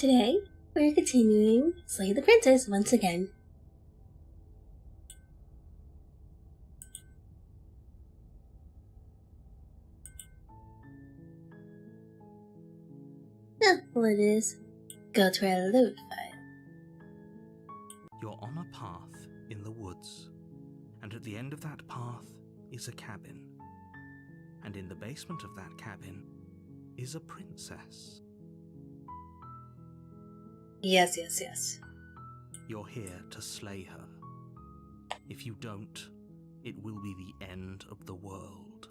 today we're continuing Slay the Princess once again. Well, it is. Go to our loot file. You're on a path in the woods, and at the end of that path is a cabin. And in the basement of that cabin is a princess. Yes. You're here to slay her. If you don't, it will be the end of the world.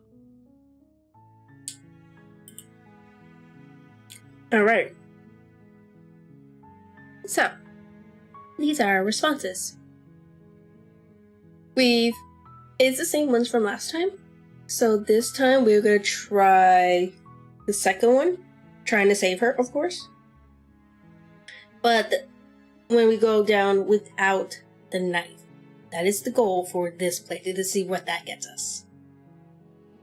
Alright. So, these are our responses. It's the same ones from last time. So this time we're gonna try the second one. Trying to save her, of course. But when we go down without the knife, that is the goal for this playthrough, to see what that gets us.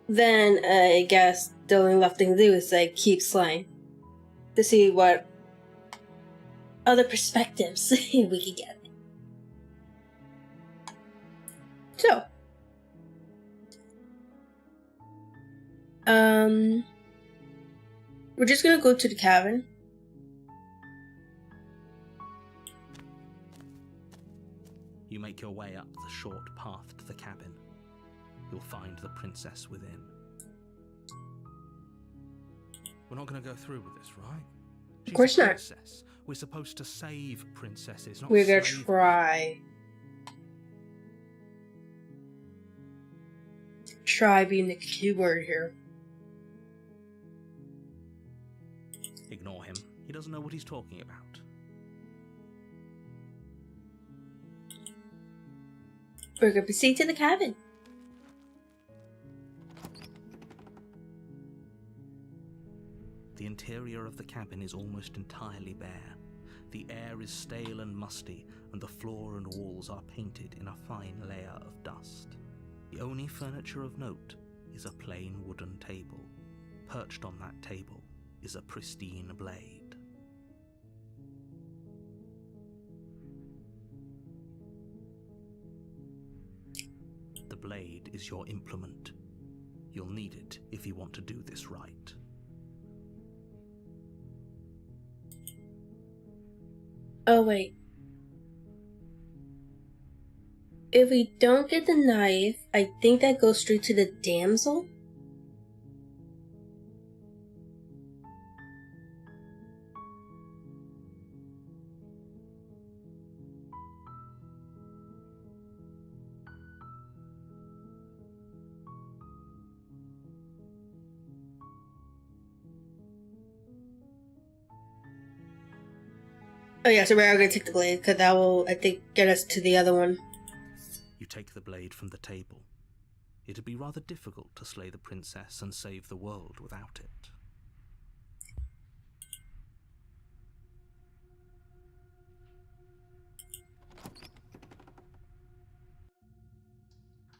Then I guess the only left thing to do is keep slaying. To see what other perspectives we can get. So, we're just gonna go to the cabin. You make your way up the short path to the cabin. You'll find the princess within. We're not going to go through with this, right? Of course not. Princess. We're supposed to save princesses, not We're gonna slave try being the key word here. Ignore him. He doesn't know what he's talking about. We're gonna proceed to the cabin. The interior of the cabin is almost entirely bare. The air is stale and musty, and the floor and walls are painted in a fine layer of dust. The only furniture of note is a plain wooden table. Perched on that table is a pristine blade. The blade is your implement. You'll need it if you want to do this right. Oh wait. If we don't get the knife, I think that goes straight to the damsel. Oh yeah, so we're gonna take the blade, because that will, I think, get us to the other one. You take the blade from the table. It'd be rather difficult to slay the princess and save the world without it.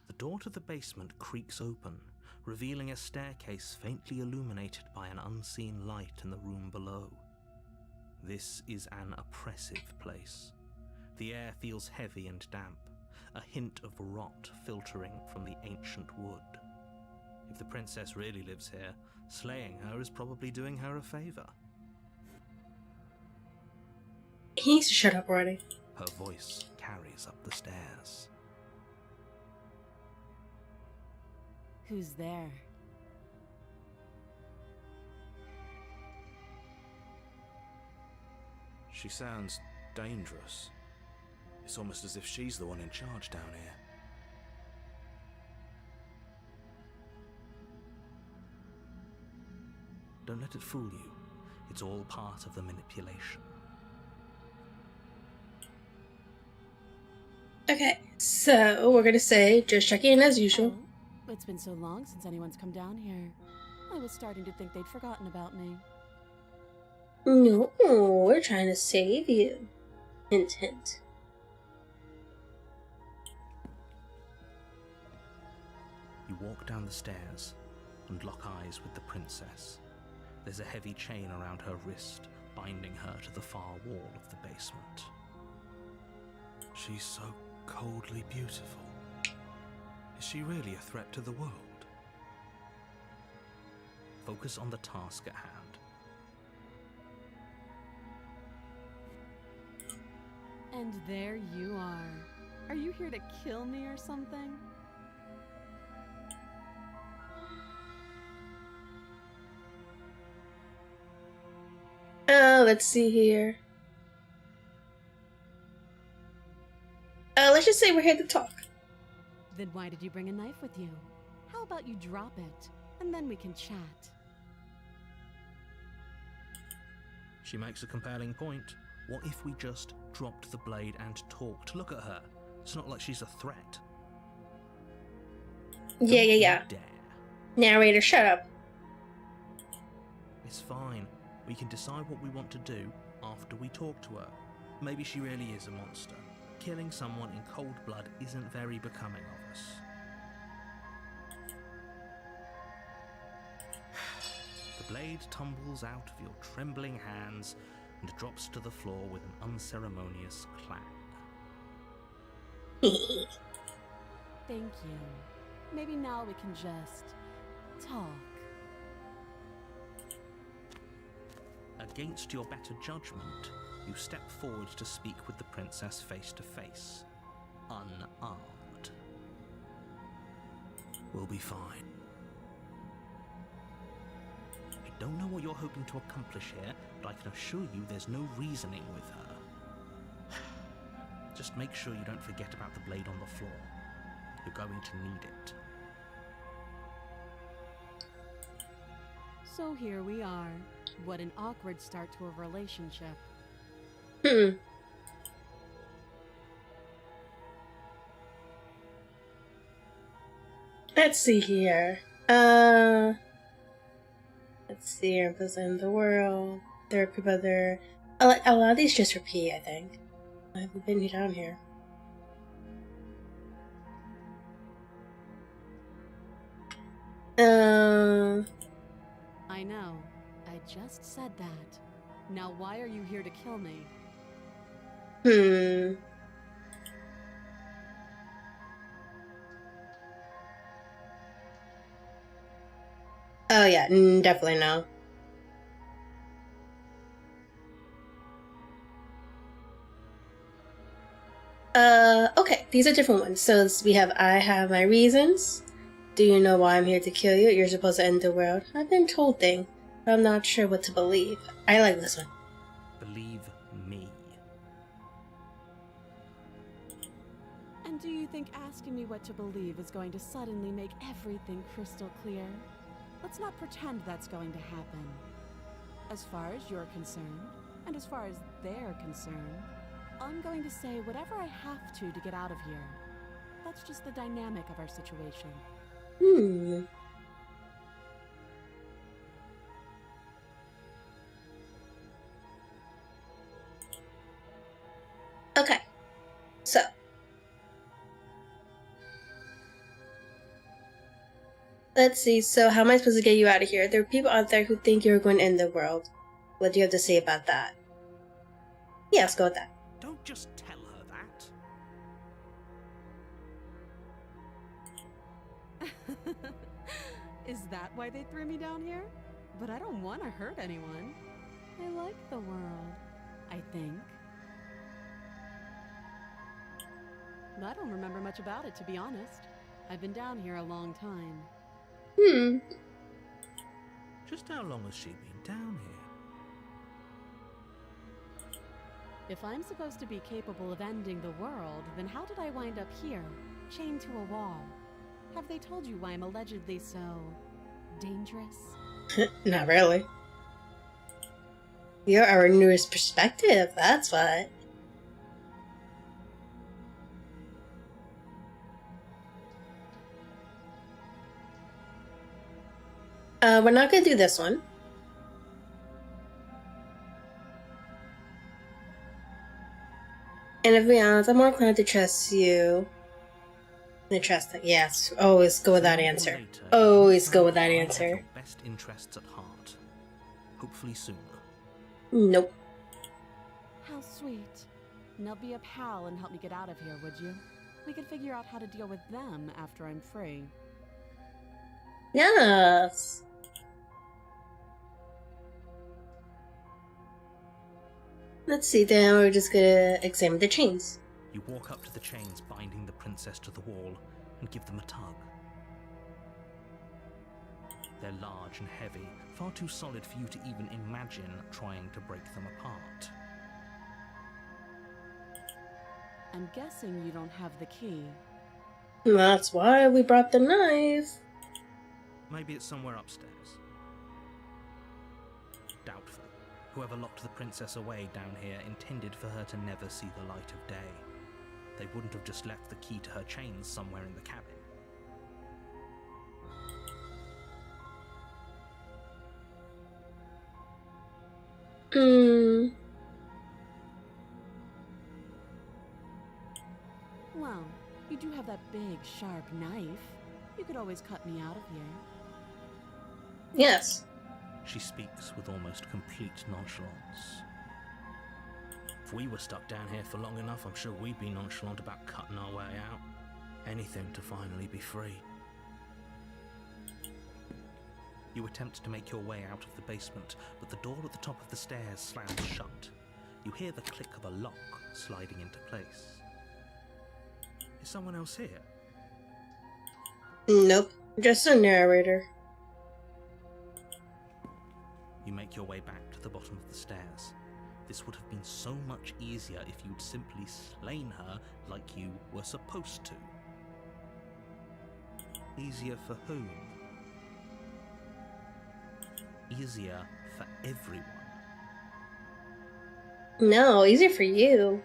The door to the basement creaks open, revealing a staircase faintly illuminated by an unseen light in the room below. This is an oppressive place. The air feels heavy and damp, a hint of rot filtering from the ancient wood. If the princess really lives here, slaying her is probably doing her a favor. He needs to shut up already. Her voice carries up the stairs. Who's there? She sounds dangerous. It's almost as if she's the one in charge down here. Don't let it fool you. It's all part of the manipulation. Okay, so we're gonna say, just check in as usual. Oh, it's been so long since anyone's come down here. I was starting to think they'd forgotten about me. No, we're trying to save you. Hint, hint. You walk down the stairs and lock eyes with the princess. There's a heavy chain around her wrist, binding her to the far wall of the basement. She's so coldly beautiful. Is she really a threat to the world? Focus on the task at hand. And there you are. Are you here to kill me or something? Let's see here. Let's just say we're here to talk. Then why did you bring a knife with you? How about you drop it, and then we can chat. She makes a compelling point. What if we just dropped the blade and talked? Look at her. It's not like she's a threat. Yeah. Don't you dare. Narrator, shut up. It's fine. We can decide what we want to do after we talk to her. Maybe she really is a monster. Killing someone in cold blood isn't very becoming of us. The blade tumbles out of your trembling hands and drops to the floor with an unceremonious clang. Thank you. Maybe now we can just talk. Against your better judgment, you step forward to speak with the princess face to face, unarmed. We'll be fine. I don't know what you're hoping to accomplish here, but I can assure you there's no reasoning with her. Just make sure you don't forget about the blade on the floor. You're going to need it. So here we are. What an awkward start to a relationship. Let's see here. Let's see here. In the world. There are people there. A lot of these just repeat, I think. I haven't been down here. I know. I just said that. Now why are you here to kill me? Oh yeah, definitely no. Okay, these are different ones. So we have I have my reasons. Do you know why I'm here to kill you? You're supposed to end the world. I've been told things, but I'm not sure what to believe. I like this one. Believe me. And do you think asking me what to believe is going to suddenly make everything crystal clear? Let's not pretend that's going to happen. As far as you're concerned, and as far as they're concerned, I'm going to say whatever I have to get out of here. That's just the dynamic of our situation. Okay. So. Let's see. So how am I supposed to get you out of here? There are people out there who think you're going to end the world. What do you have to say about that? Yeah, let's go with that. Don't just tell her that. Is that why they threw me down here? But I don't want to hurt anyone. I like the world, I think. I don't remember much about it, to be honest. I've been down here a long time. Just how long has she been down here? If I'm supposed to be capable of ending the world, then how did I wind up here, chained to a wall? Have they told you why I'm allegedly so dangerous? Not really. You're our newest perspective, that's what. We're not gonna do this one. And if we honest, I'm more inclined to trust you. The trust that, yes, always go with that answer. Always go with that answer. Best interests at heart. Hopefully sooner. Nope. How sweet. Now be a pal and help me get out of here, would you? We could figure out how to deal with them after I'm free. Yes. Let's see, then we're just gonna examine the chains. You walk up to the chains binding the princess to the wall and give them a tug. They're large and heavy, far too solid for you to even imagine trying to break them apart. I'm guessing you don't have the key. That's why we brought the knife. Maybe it's somewhere upstairs. Doubtful. Whoever locked the princess away down here intended for her to never see the light of day. They wouldn't have just left the key to her chains somewhere in the cabin. Well, you do have that big, sharp knife. You could always cut me out of here. Yes. She speaks with almost complete nonchalance. If we were stuck down here for long enough, I'm sure we'd be nonchalant about cutting our way out. Anything to finally be free. You attempt to make your way out of the basement, but the door at the top of the stairs slams shut. You hear the click of a lock sliding into place. Is someone else here? Nope. Just a narrator. You make your way back to the bottom of the stairs. This would have been so much easier if you'd simply slain her like you were supposed to. Easier for whom? Easier for everyone. No, easier for you.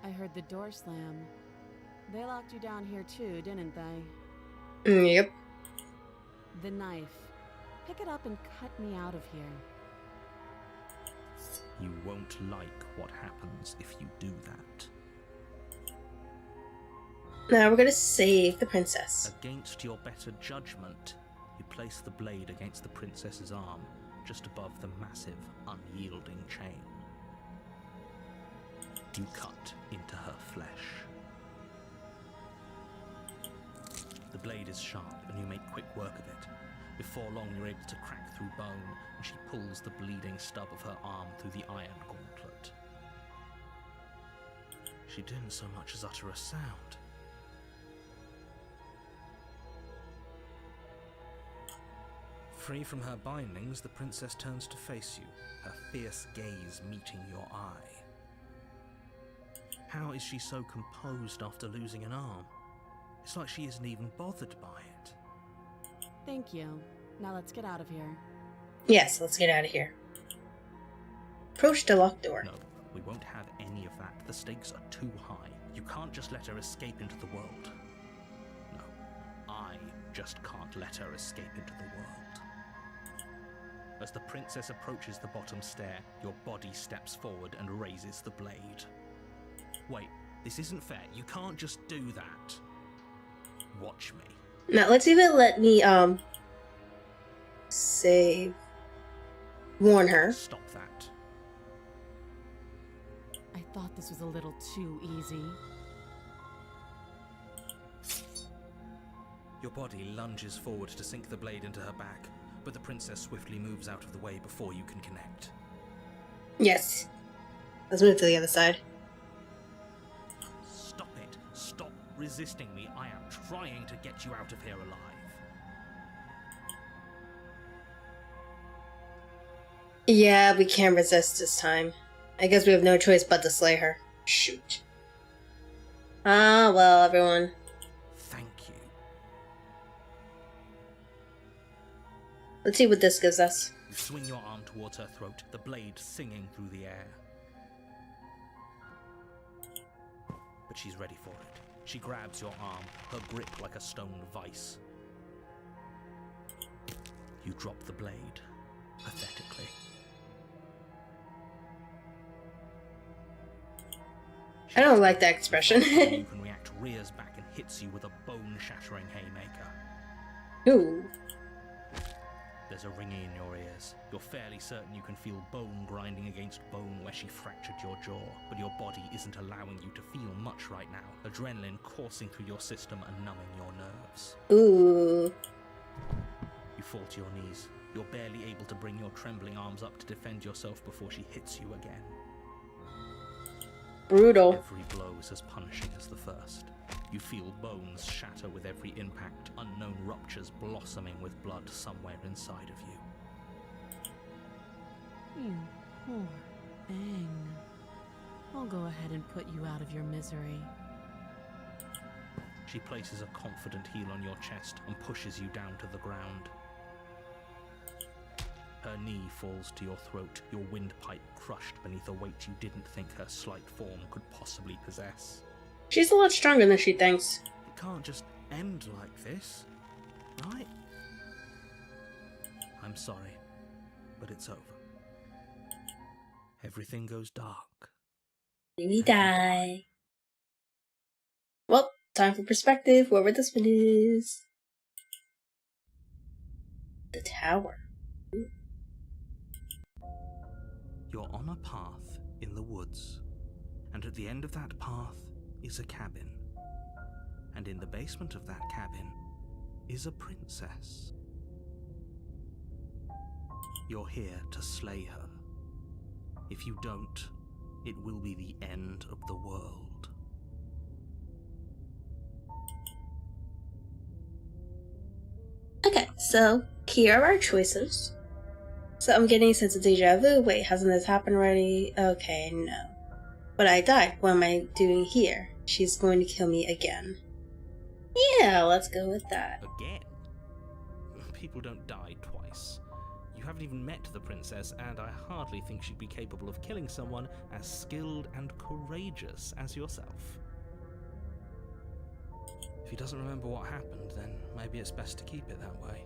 I heard the door slam. They locked you down here too, didn't they? Yep. The knife. Pick it up and cut me out of here. You won't like what happens if you do that. Now we're gonna save the princess. Against your better judgment, you place the blade against the princess's arm, just above the massive, unyielding chain. You cut into her flesh. The blade is sharp, and you make quick work of it. Before long, you're able to crack through bone, and she pulls the bleeding stub of her arm through the iron gauntlet. She didn't so much as utter a sound. Free from her bindings, the princess turns to face you, her fierce gaze meeting your eye. How is she so composed after losing an arm? It's like she isn't even bothered by it. Thank you. Now let's get out of here. Yes, let's get out of here. Approach the locked door. No, we won't have any of that. The stakes are too high. You can't just let her escape into the world. No, I just can't let her escape into the world. As the princess approaches the bottom stair, your body steps forward and raises the blade. Wait, this isn't fair. You can't just do that. Watch me. Now let's even let me save. Warn her. Stop that. I thought this was a little too easy. Your body lunges forward to sink the blade into her back, but the princess swiftly moves out of the way before you can connect. Yes. Let's move to the other side. Stop it. Stop resisting me. I am trying to get you out of here alive. Yeah, we can't resist this time. I guess we have no choice but to slay her. Shoot. Ah, well, everyone. Thank you. Let's see what this gives us. You swing your arm towards her throat, the blade singing through the air. But she's ready for it. She grabs your arm, her grip like a stone vice. You drop the blade, pathetically. I don't like that expression. You can react, rears back and hits you with a bone-shattering haymaker. Ooh. There's a ringing in your ears. You're fairly certain you can feel bone grinding against bone where she fractured your jaw, but your body isn't allowing you to feel much right now. Adrenaline coursing through your system and numbing your nerves. Ooh. You fall to your knees. You're barely able to bring your trembling arms up to defend yourself before she hits you again. Brutal. Every blow is as punishing as the first. You feel bones shatter with every impact, unknown ruptures blossoming with blood somewhere inside of you. You poor thing. I'll go ahead and put you out of your misery. She places a confident heel on your chest and pushes you down to the ground. Her knee falls to your throat, your windpipe crushed beneath a weight you didn't think her slight form could possibly possess. She's a lot stronger than she thinks. It can't just end like this, right? I'm sorry, but it's over. Everything goes dark. We die. Well, time for perspective, whoever this one is. The tower. You're on a path in the woods, and at the end of that path is a cabin. And in the basement of that cabin is a princess. You're here to slay her. If you don't, it will be the end of the world. Okay, so here are our choices. So I'm getting a sense of deja vu. Wait, hasn't this happened already? Okay, no. But I died. What am I doing here? She's going to kill me again. Yeah, let's go with that. Again? People don't die twice. You haven't even met the princess, and I hardly think she'd be capable of killing someone as skilled and courageous as yourself. If he doesn't remember what happened, then maybe it's best to keep it that way.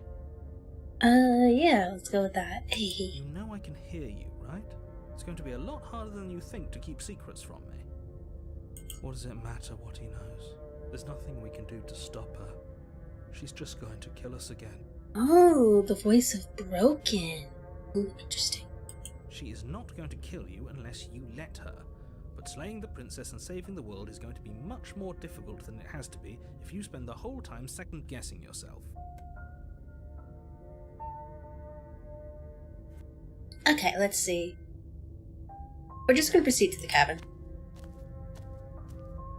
Yeah, let's go with that. You know I can hear you, right? It's going to be a lot harder than you think to keep secrets from me. What does it matter what he knows? There's nothing we can do to stop her. She's just going to kill us again. Oh, the voice of Broken. Ooh, interesting. She is not going to kill you unless you let her. But slaying the princess and saving the world is going to be much more difficult than it has to be if you spend the whole time second-guessing yourself. Okay, let's see. We're just going to proceed to the cabin.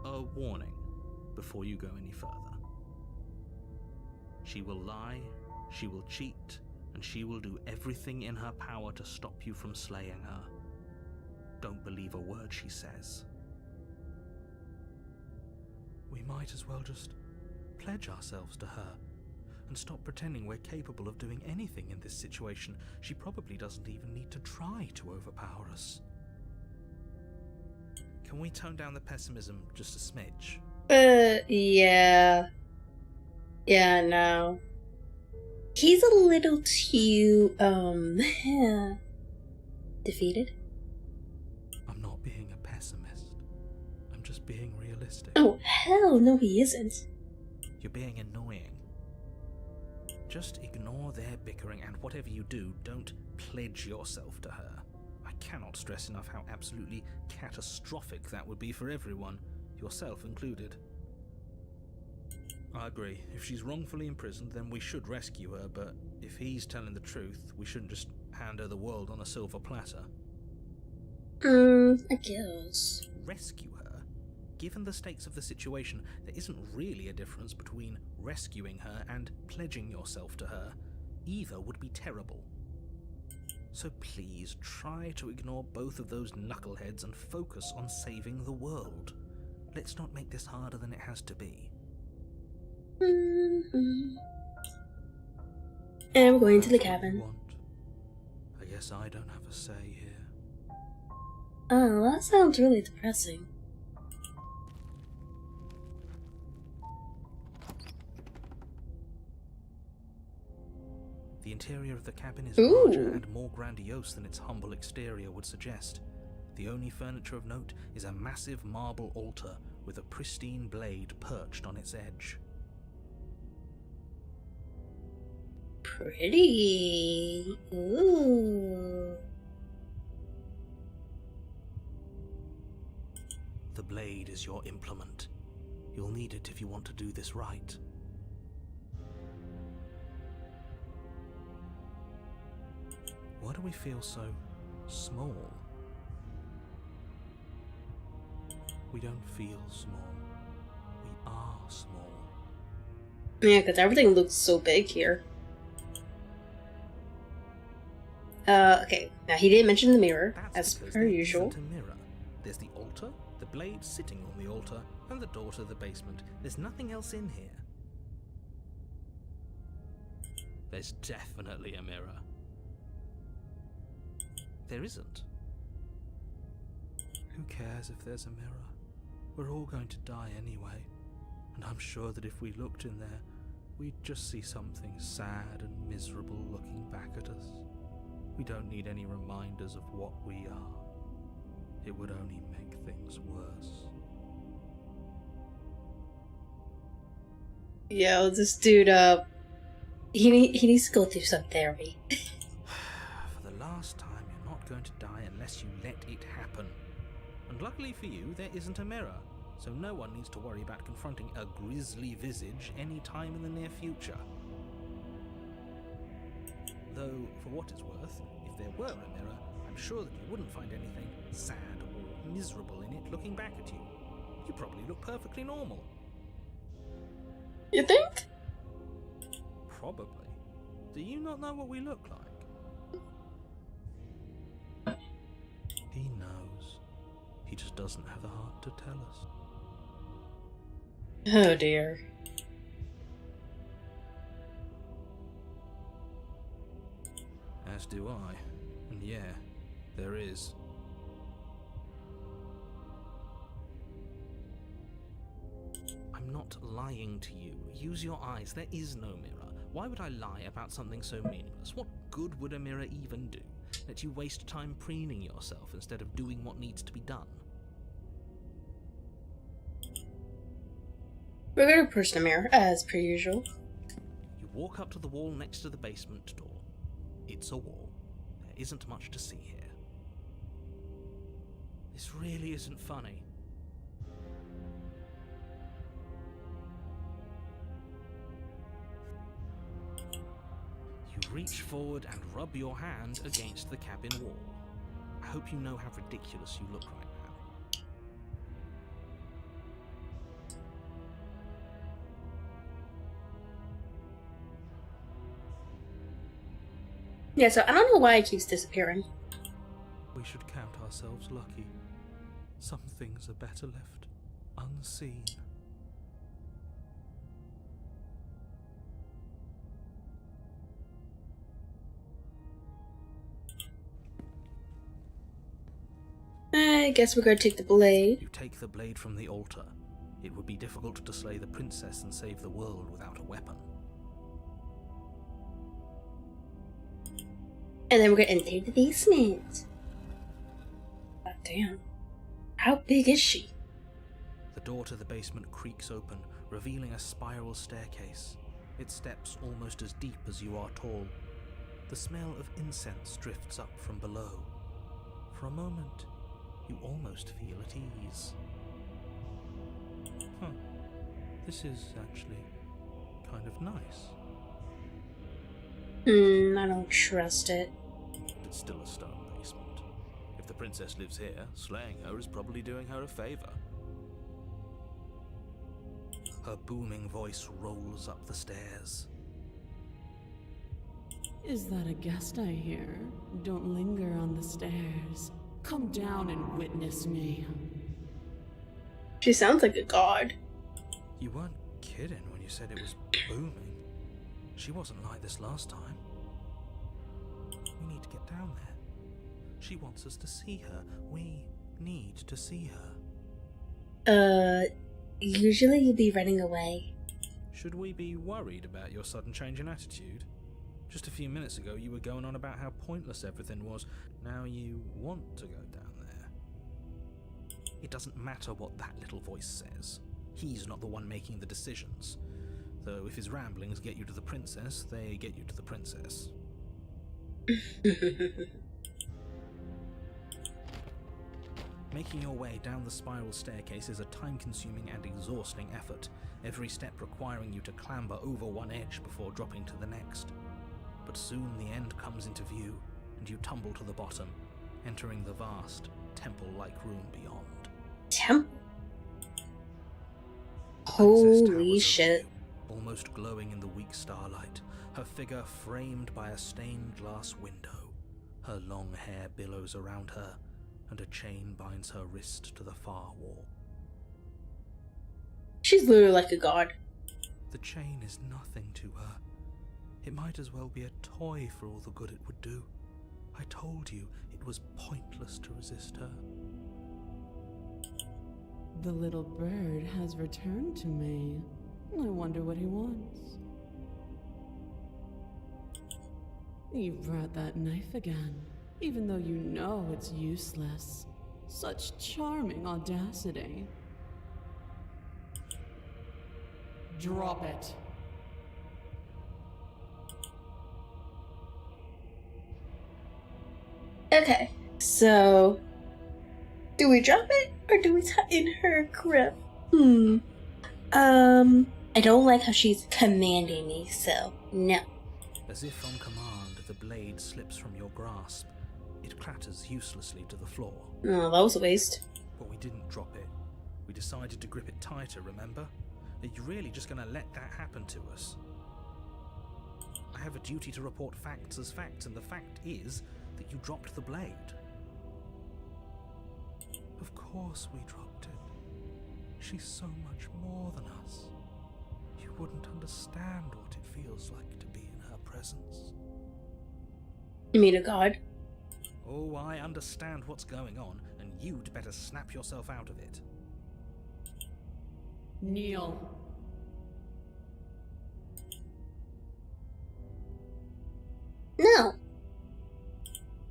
A warning before you go any further. She will lie, she will cheat, and she will do everything in her power to stop you from slaying her. Don't believe a word she says. We might as well just pledge ourselves to her and stop pretending we're capable of doing anything in this situation. She probably doesn't even need to try to overpower us. Can we tone down the pessimism just a smidge? Yeah. Yeah, no. He's a little too, defeated. I'm not being a pessimist. I'm just being realistic. Oh, hell no, he isn't. You're being annoying. Just ignore their bickering, and whatever you do, don't pledge yourself to her. I cannot stress enough how absolutely catastrophic that would be for everyone, yourself included. I agree. If she's wrongfully imprisoned, then we should rescue her, but if he's telling the truth, we shouldn't just hand her the world on a silver platter. I guess. Rescue her? Given the stakes of the situation, there isn't really a difference between rescuing her and pledging yourself to her. Either would be terrible. So please, try to ignore both of those knuckleheads and focus on saving the world. Let's not make this harder than it has to be. And we're going to the cabin. I guess I don't have a say here. Oh, that sounds really depressing. The interior of the cabin is Ooh. larger and more grandiose than its humble exterior would suggest. The only furniture of note is a massive marble altar with a pristine blade perched on its edge. pretty. Ooh. The blade is your implement. You'll need it if you want to do this right. Why do we feel so small? We don't feel small. We are small. Yeah, because everything looks so big here. Okay. Now, he didn't mention the mirror, as per usual. Isn't a mirror. There's the altar, the blade sitting on the altar, and the door to the basement. There's nothing else in here. There's definitely a mirror. There isn't. Who cares if there's a mirror? We're all going to die anyway, and I'm sure that if we looked in there, we'd just see something sad and miserable looking back at us. We don't need any reminders of what we are. It would only make things worse. Yo, this dude, he needs to go through some therapy. For the last time, you're not going to die unless you let it happen. And luckily for you, there isn't a mirror, so no one needs to worry about confronting a grisly visage any time in the near future. Though, for what it's worth, if there were a mirror, I'm sure that you wouldn't find anything sad or miserable in it looking back at you. You probably look perfectly normal. You think? Probably. Do you not know what we look like? He knows. He just doesn't have the heart to tell us. Oh dear. As do I. And yeah, there is. I'm not lying to you. Use your eyes. There is no mirror. Why would I lie about something so meaningless? What good would a mirror even do? Let you waste time preening yourself instead of doing what needs to be done. We're gonna push the mirror, as per usual. You walk up to the wall next to the basement door. It's a wall. There isn't much to see here. This really isn't funny. You reach forward and rub your hand against the cabin wall. I hope you know how ridiculous you look right now. Yeah, so I don't know why it keeps disappearing. We should count ourselves lucky. Some things are better left unseen. I guess we're gonna take the blade. You take the blade from the altar. It would be difficult to slay the princess and save the world without a weapon. And then we're gonna enter the basement. God damn. How big is she? The door to the basement creaks open, revealing a spiral staircase. Its steps almost as deep as you are tall. The smell of incense drifts up from below. For a moment, you almost feel at ease. This is actually kind of nice. I don't trust it. It's still a stone basement. If the princess lives here, slaying her is probably doing her a favor. Her booming voice rolls up the stairs. Is that a guest I hear? Don't linger on the stairs. Come down and witness me. She sounds like a god. You weren't kidding when you said it was booming. She wasn't like this last time. We need to get down there. She wants us to see her. We need to see her. Usually you'd be running away. Should we be worried about your sudden change in attitude? Just a few minutes ago you were going on about how pointless everything was. Now you want to go down there. It doesn't matter what that little voice says. He's not the one making the decisions. Though if his ramblings get you to the princess, they get you to the princess. Making your way down the spiral staircase is a time-consuming and exhausting effort, every step requiring you to clamber over one edge before dropping to the next. But soon the end comes into view, and you tumble to the bottom, entering the vast, temple-like room beyond. Temple? Princess Holy towers shit. over you, almost glowing in the weak starlight, her figure framed by a stained glass window. Her long hair billows around her, and a chain binds her wrist to the far wall. She's literally like a god. The chain is nothing to her. It might as well be a toy for all the good it would do. I told you it was pointless to resist her. The little bird has returned to me. I wonder what he wants. You brought that knife again, even though you know it's useless. Such charming audacity. Drop it. Okay, so do we drop it or do we tighten her grip? I don't like how she's commanding me, so no. As if on command, the blade slips from your grasp. It clatters uselessly to the floor. Oh, that was a waste. But we didn't drop it. We decided to grip it tighter, remember? Are you really just going to let that happen to us? I have a duty to report facts as facts, and the fact is that you dropped the blade. Of course we dropped it. She's so much more than us. You wouldn't understand what it feels like to be in her presence. You mean a god? Oh, I understand what's going on, and you'd better snap yourself out of it. Kneel. No.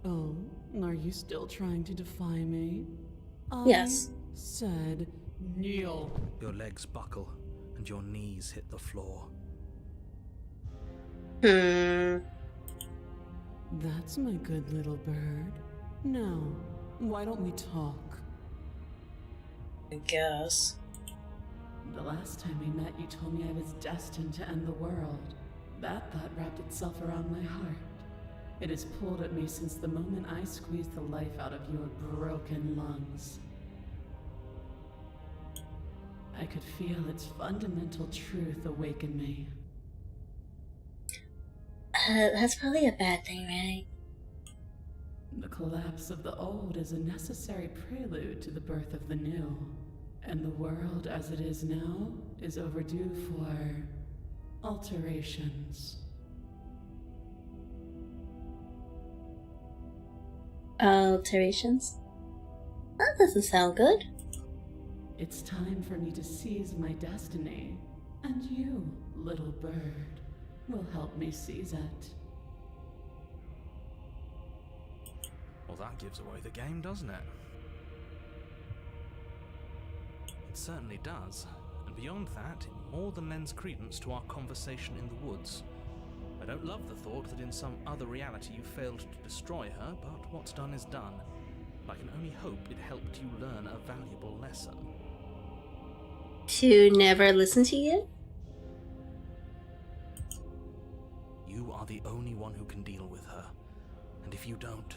Oh, are you still trying to defy me? Yes. I said kneel. Your legs buckle, and your knees hit the floor. That's my good little bird. Now, why don't we talk? I guess. The last time we met, you told me I was destined to end the world. That thought wrapped itself around my heart. It has pulled at me since the moment I squeezed the life out of your broken lungs. I could feel its fundamental truth awaken me. That's probably a bad thing, right? The collapse of the old is a necessary prelude to the birth of the new. And the world as it is now is overdue for alterations. Alterations? That doesn't sound good. It's time for me to seize my destiny. And you, little bird, will help me seize it. Well, that gives away the game, doesn't it? It certainly does. And beyond that, it more than lends credence to our conversation in the woods. I don't love the thought that in some other reality you failed to destroy her, but what's done is done. I can only hope it helped you learn a valuable lesson. To never listen to you? You are the only one who can deal with her. And if you don't,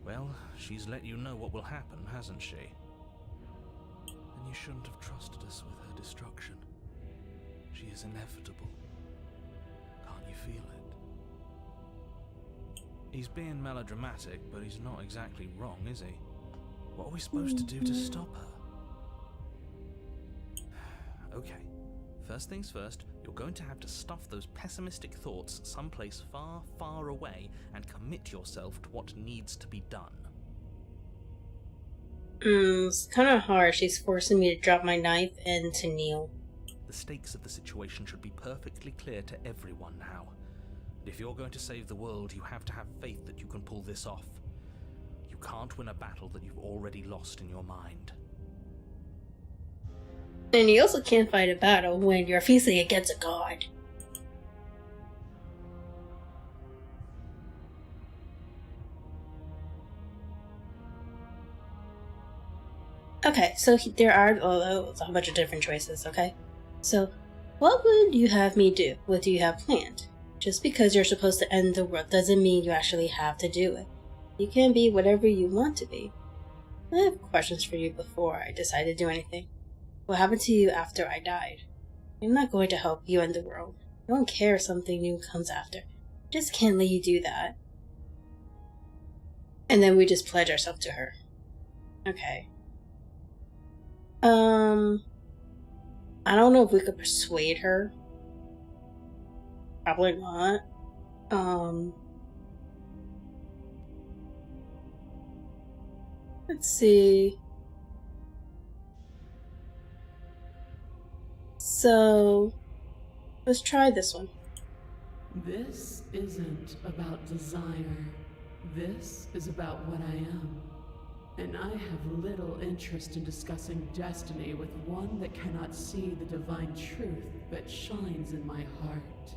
well, she's let you know what will happen, hasn't she? And you shouldn't have trusted us with her destruction. She is inevitable. Can't you feel it? He's being melodramatic, but he's not exactly wrong, is he? What are we supposed to do to stop her? Okay, first things first, you're going to have to stuff those pessimistic thoughts someplace far, far away and commit yourself to what needs to be done. It's kind of harsh. She's forcing me to drop my knife and to kneel. The stakes of the situation should be perfectly clear to everyone now. And if you're going to save the world, you have to have faith that you can pull this off. You can't win a battle that you've already lost in your mind. And you also can't fight a battle when you're facing against a god. Okay, so there are a whole bunch of different choices, okay? So, what would you have me do? What do you have planned? Just because you're supposed to end the world doesn't mean you actually have to do it. You can be whatever you want to be. I have questions for you before I decide to do anything. What happened to you after I died? I'm not going to help you end the world. I don't care if something new comes after. I just can't let you do that. And then we just pledge ourselves to her. Okay. I don't know if we could persuade her. Probably not. Let's see. So, let's try this one. This isn't about desire. This is about what I am. And I have little interest in discussing destiny with one that cannot see the divine truth that shines in my heart.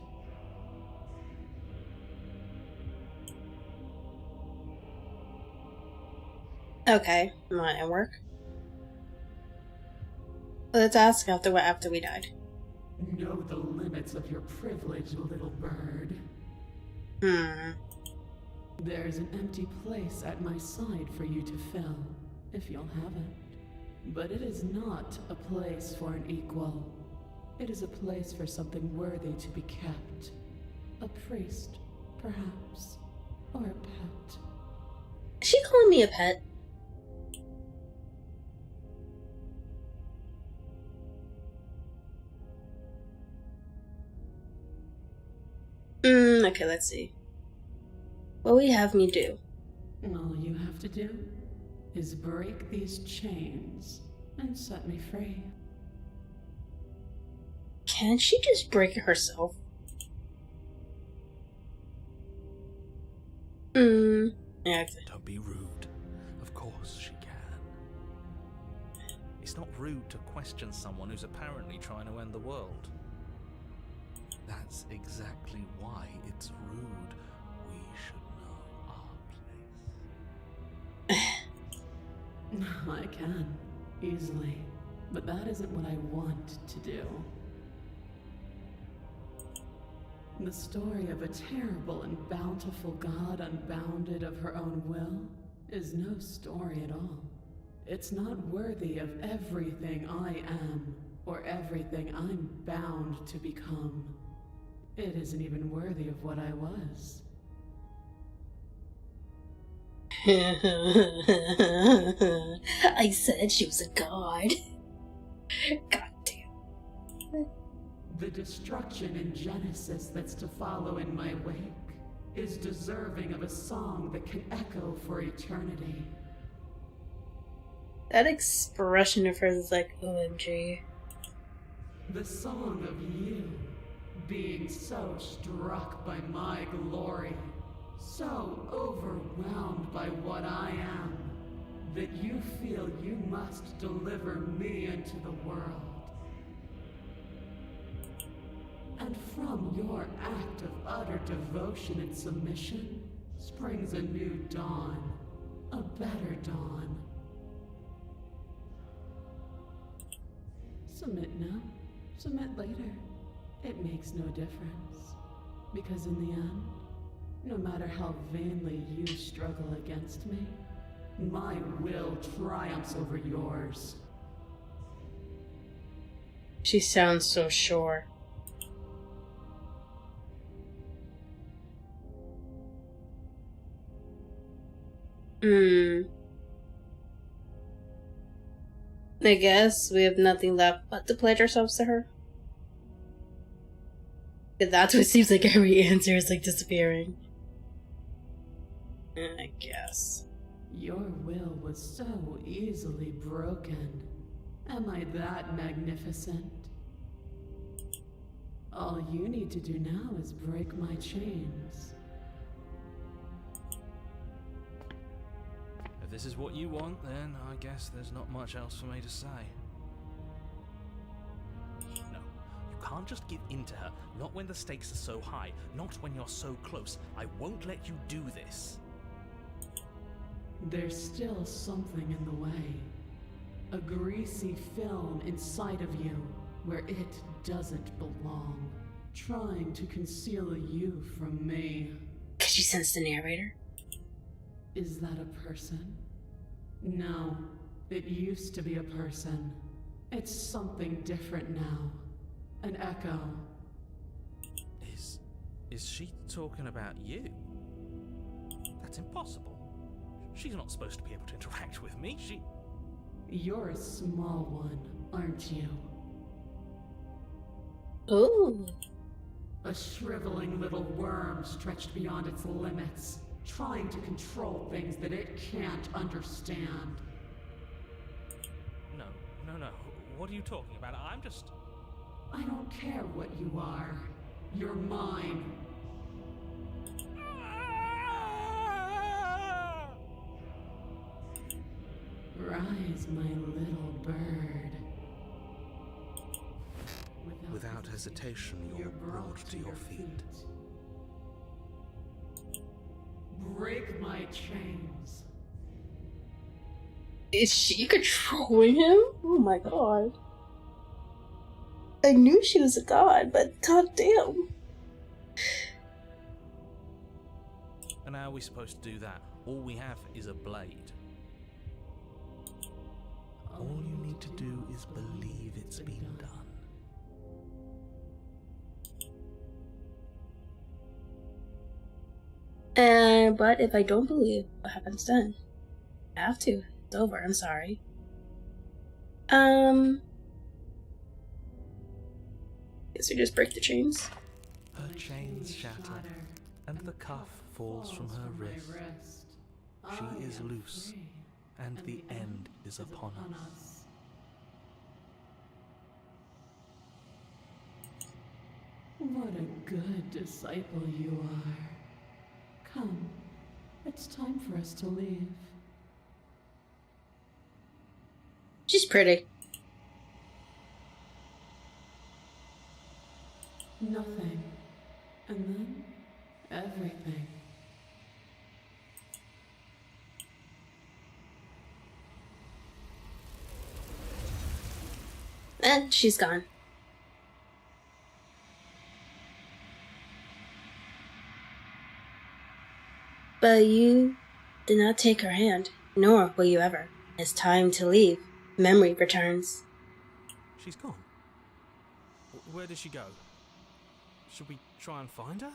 Okay, might work. Let's ask after we died. Know the limits of your privilege, little bird. There's an empty place at my side for you to fill, if you'll have it. But it is not a place for an equal. It is a place for something worthy to be kept. A priest, perhaps. Or a pet. Is she calling me a pet? Okay, let's see. What will you have me do? All you have to do is break these chains and set me free. Can't she just break it herself? Yeah. Don't be rude. Of course she can. It's not rude to question someone who's apparently trying to end the world. That's exactly why it's rude. We should know our place. I can, easily. But that isn't what I want to do. The story of a terrible and bountiful god unbounded of her own will is no story at all. It's not worthy of everything I am, or everything I'm bound to become. It isn't even worthy of what I was. I said she was a god. God damn. The destruction in Genesis that's to follow in my wake is deserving of a song that can echo for eternity. That expression of hers is like, OMG. The song of you, being so struck by my glory, so overwhelmed by what I am, that you feel you must deliver me into the world. And from your act of utter devotion and submission springs a new dawn, a better dawn. Submit now, submit later. It makes no difference. Because in the end, no matter how vainly you struggle against me, my will triumphs over yours. She sounds so sure. I guess we have nothing left but to pledge ourselves to her. That's what seems like every answer is like disappearing. I guess. Your will was so easily broken. Am I that magnificent? All you need to do now is break my chains. If this is what you want, then I guess there's not much else for me to say. can't just give in to her, not when the stakes are so high, not when you're so close. I won't let you do this. There's still something in the way. A greasy film inside of you where it doesn't belong. Trying to conceal you from me. Could you sense the narrator? Is that a person? No, it used to be a person. It's something different now. An echo. Is she talking about you? That's impossible. She's not supposed to be able to interact with me. You're a small one, aren't you? Ooh. A shriveling little worm stretched beyond its limits, trying to control things that it can't understand. No. What are you talking about? I don't care what you are. You're mine. Rise, my little bird. Without hesitation, you're brought to your feet. Break my chains. Is she controlling him? Oh my god. I knew she was a god, but goddamn. And how are we supposed to do that? All we have is a blade. All you need to do is believe it's been done. But if I don't believe, what happens then? I have to. It's over. I'm sorry. Guess we just break the chains. Her chains shatter, and the cuff falls from her wrist. She is loose, and the end is upon us. What a good disciple you are. Come, it's time for us to leave. She's pretty. Nothing. And then, everything. And she's gone. But you did not take her hand, nor will you ever. It's time to leave. Memory returns. She's gone. Where did she go? Should we try and find her?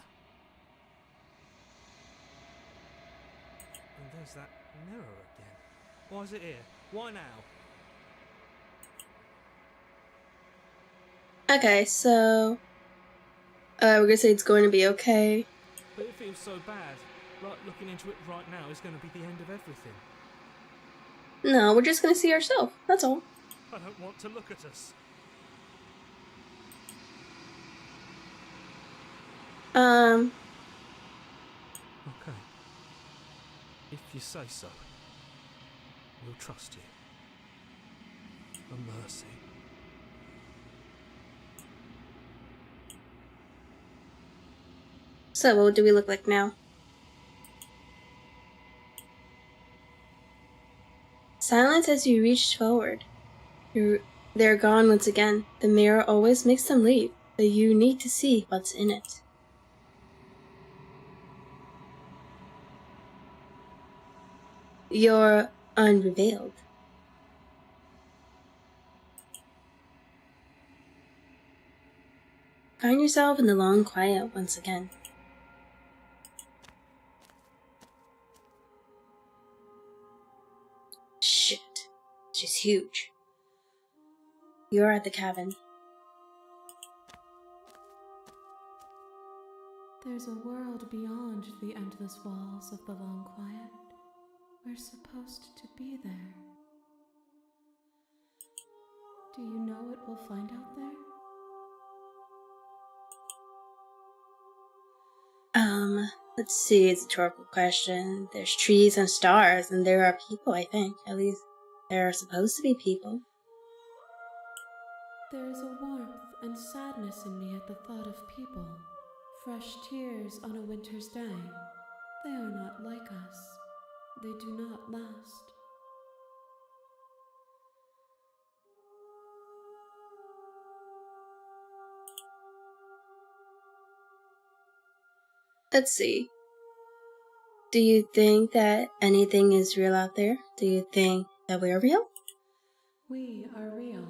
And there's that mirror again. Why is it here? Why now? Okay, so we're gonna say it's going to be okay. But it feels so bad. Like looking into it right now is going to be the end of everything. No, we're just gonna see ourselves. That's all. I don't want to look at us. Okay. If you say so, we'll trust you. A mercy. So, what do we look like now? Silence as you reach forward. They're gone once again. The mirror always makes them leave, but you need to see what's in it. You're unrevealed. Find yourself in the long quiet once again. Shit. She's huge. You're at the cabin. There's a world beyond the endless walls of the long quiet. We're supposed to be there. Do you know what we'll find out there? Let's see, it's a rhetorical question. There's trees and stars, and there are people, I think. At least, there are supposed to be people. There is a warmth and sadness in me at the thought of people. Fresh tears on a winter's day. They are not like us. They do not last. Let's see. Do you think that anything is real out there? Do you think that we are real? We are real.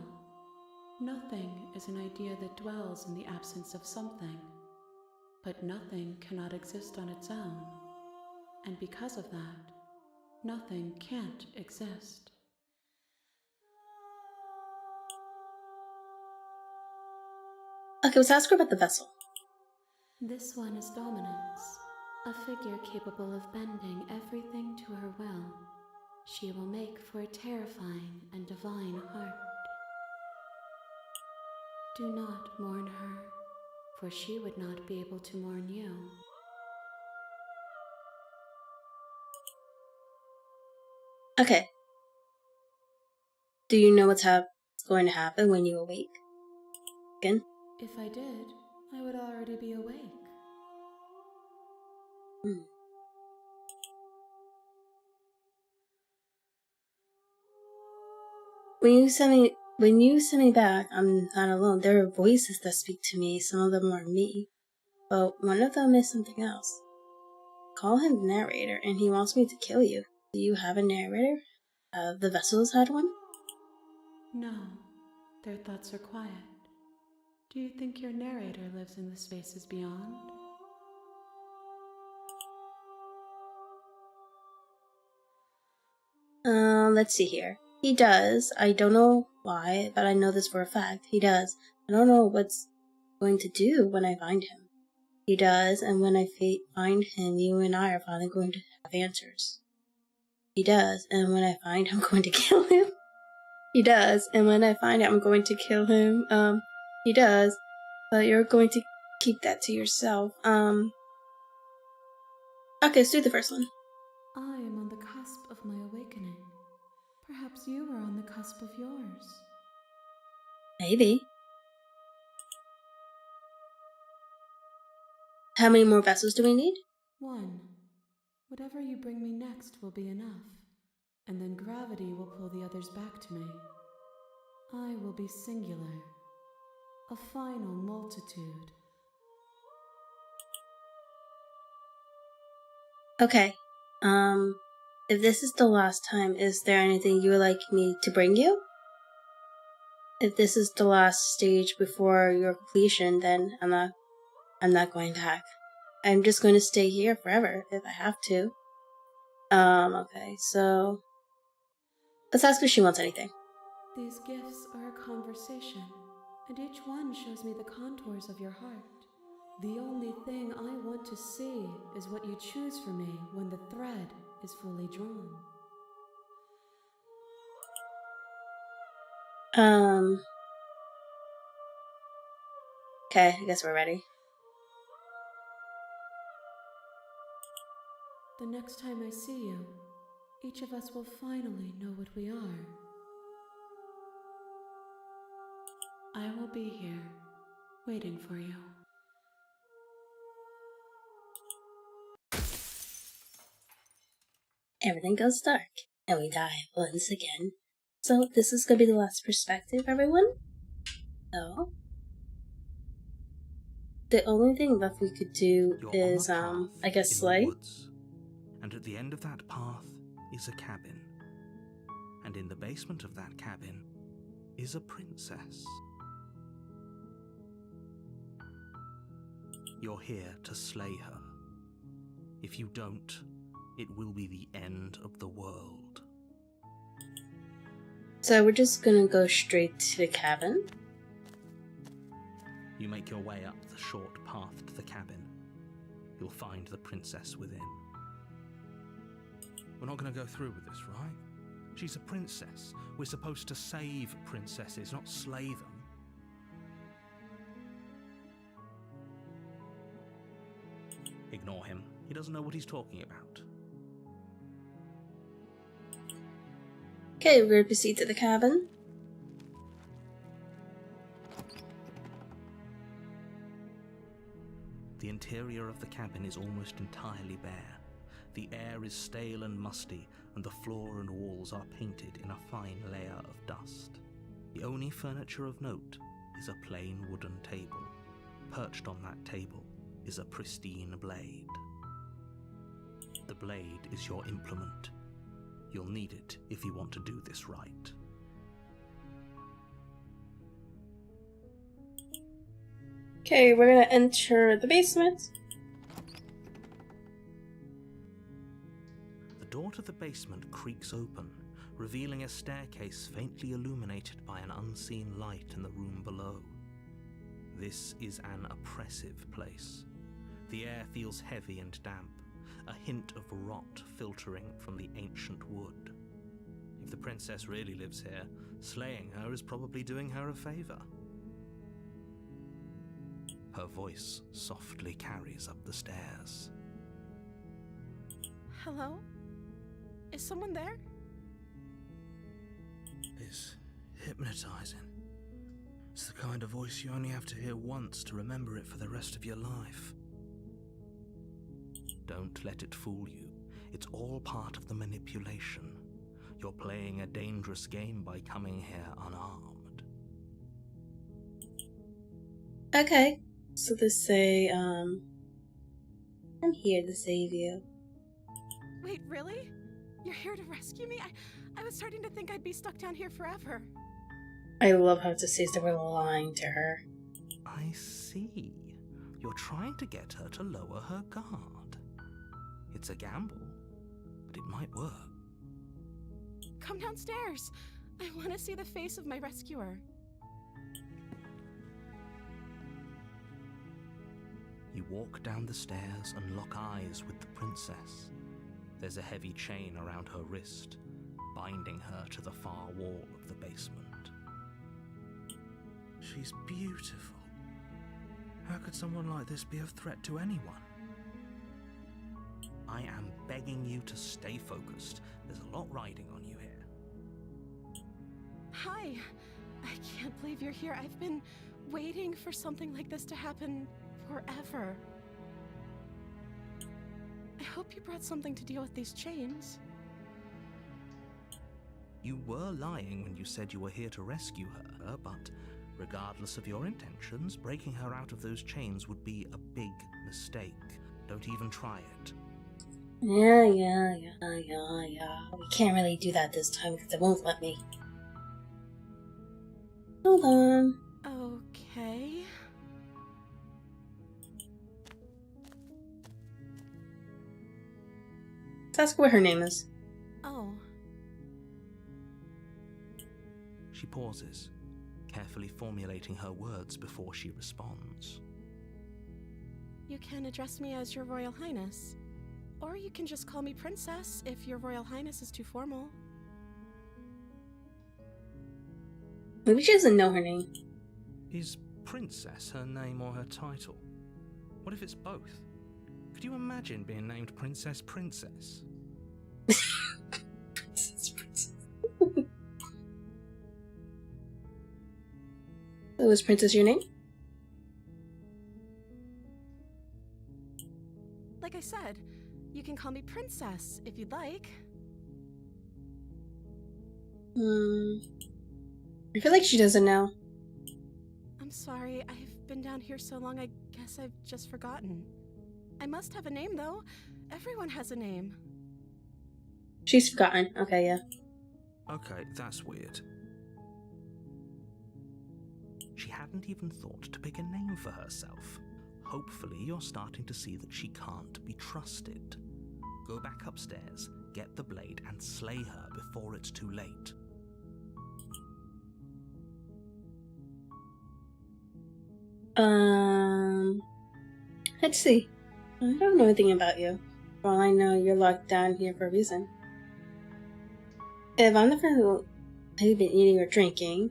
Nothing is an idea that dwells in the absence of something. But nothing cannot exist on its own. And because of that, nothing can't exist. Okay, let's ask her about the vessel. This one is Dominance, a figure capable of bending everything to her will. She will make for a terrifying and divine heart. Do not mourn her, for she would not be able to mourn you. Okay. Do you know what's going to happen when you awake? Again? If I did, I would already be awake. When you send me back, I'm not alone. There are voices that speak to me. Some of them are me. But one of them is something else. Call him narrator, and he wants me to kill you. Do you have a narrator? The vessels had one? No, their thoughts are quiet. Do you think your narrator lives in the spaces beyond? Let's see here. He does. I don't know why, but I know this for a fact. He does. I don't know what's going to do when I find him. He does, and when I find him, you and I are finally going to have answers. He does, and when I find him, I'm going to kill him. He does, and when I find him, I'm going to kill him. He does, but you're going to keep that to yourself. Okay, let's do the first one. I am on the cusp of my awakening. Perhaps you are on the cusp of yours. Maybe. How many more vessels do we need? 1. Whatever you bring me next will be enough, and then gravity will pull the others back to me. I will be singular, a final multitude. Okay. If this is the last time, is there anything you would like me to bring you? If this is the last stage before your completion, then I'm not going back. I'm just going to stay here forever if I have to. Okay, so let's ask if she wants anything. These gifts are a conversation, and each one shows me the contours of your heart. The only thing I want to see is what you choose for me when the thread is fully drawn. Okay, I guess we're ready. The next time I see you, each of us will finally know what we are. I will be here, waiting for you. Everything goes dark, and we die once again. So this is gonna be the last perspective, everyone. So the only thing that we could do You're is, on a path I guess, in slay. the woods, and at the end of that path is a cabin, and in the basement of that cabin is a princess. You're here to slay her. If you don't, it will be the end of the world. So we're just gonna go straight to the cabin. You make your way up the short path to the cabin. You'll find the princess within. We're not going to go through with this, right? She's a princess. We're supposed to save princesses, not slay them. Ignore him. He doesn't know what he's talking about. Okay, we're gonna proceed to the cabin. The interior of the cabin is almost entirely bare. The air is stale and musty, and the floor and walls are painted in a fine layer of dust. The only furniture of note is a plain wooden table. Perched on that table is a pristine blade. The blade is your implement. You'll need it if you want to do this right. Okay, we're gonna enter the basement. The door to the basement creaks open, revealing a staircase faintly illuminated by an unseen light in the room below. This is an oppressive place. The air feels heavy and damp, a hint of rot filtering from the ancient wood. If the princess really lives here, slaying her is probably doing her a favor. Her voice softly carries up the stairs. Hello? Is someone there? It's hypnotizing. It's the kind of voice you only have to hear once to remember it for the rest of your life. Don't let it fool you. It's all part of the manipulation. You're playing a dangerous game by coming here unarmed. Okay. So they say, I'm here to save you. Wait, really? You're here to rescue me? I was starting to think I'd be stuck down here forever. I love how it says that we're lying to her. I see. You're trying to get her to lower her guard. It's a gamble, but it might work. Come downstairs. I want to see the face of my rescuer. You walk down the stairs and lock eyes with the princess. There's a heavy chain around her wrist, binding her to the far wall of the basement. She's beautiful. How could someone like this be a threat to anyone? I am begging you to stay focused. There's a lot riding on you here. Hi. I can't believe you're here. I've been waiting for something like this to happen forever. I hope you brought something to deal with these chains. You were lying when you said you were here to rescue her, but regardless of your intentions, breaking her out of those chains would be a big mistake. Don't even try it. Yeah. We can't really do that this time because it won't let me. Hold on. Okay. Let's ask what her name is. Oh. She pauses, carefully formulating her words before she responds. You can address me as Your Royal Highness. Or you can just call me Princess if Your Royal Highness is too formal. Maybe she doesn't know her name. Is Princess her name or her title? What if it's both? Could you imagine being named Princess Princess? Princess. So is Princess your name? Like I said, you can call me Princess if you'd like. I feel like she doesn't know. I'm sorry, I've been down here so long I guess I've just forgotten. I must have a name though. Everyone has a name. She's forgotten. Okay, yeah. Okay, that's weird. She hadn't even thought to pick a name for herself. Hopefully you're starting to see that she can't be trusted. Go back upstairs, get the blade, and slay her before it's too late. Let's see. I don't know anything about you. For all I know, you're locked down here for a reason. If I'm the friend who have been eating or drinking,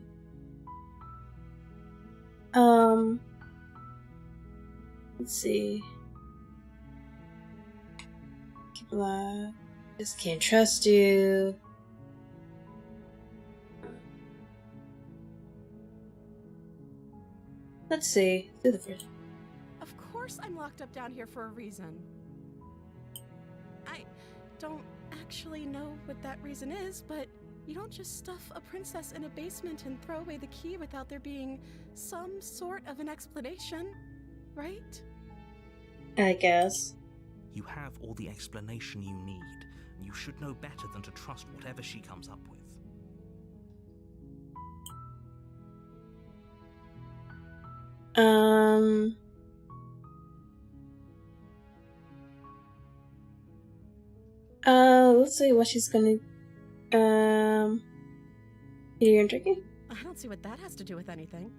let's see. Keep alive. Just can't trust you. Let's see. Do the first. Of course course I'm locked up down here for a reason. I don't actually know what that reason is, but you don't just stuff a princess in a basement and throw away the key without there being some sort of an explanation, right? I guess. You have all the explanation you need, and you should know better than to trust whatever she comes up with. Let's see what she's gonna, eating and drinking? I don't see what that has to do with anything.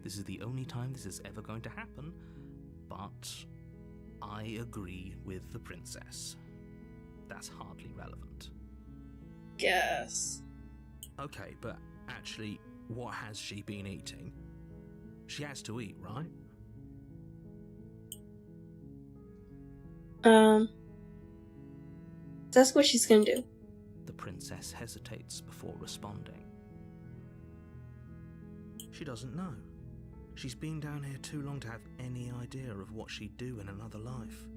This is the only time this is ever going to happen, but I agree with the princess. That's hardly relevant. Yes. Okay, but actually, what has she been eating? She has to eat, right? That's what she's gonna do. The princess hesitates before responding. She doesn't know. She's been down here too long to have any idea of what she'd do in another life.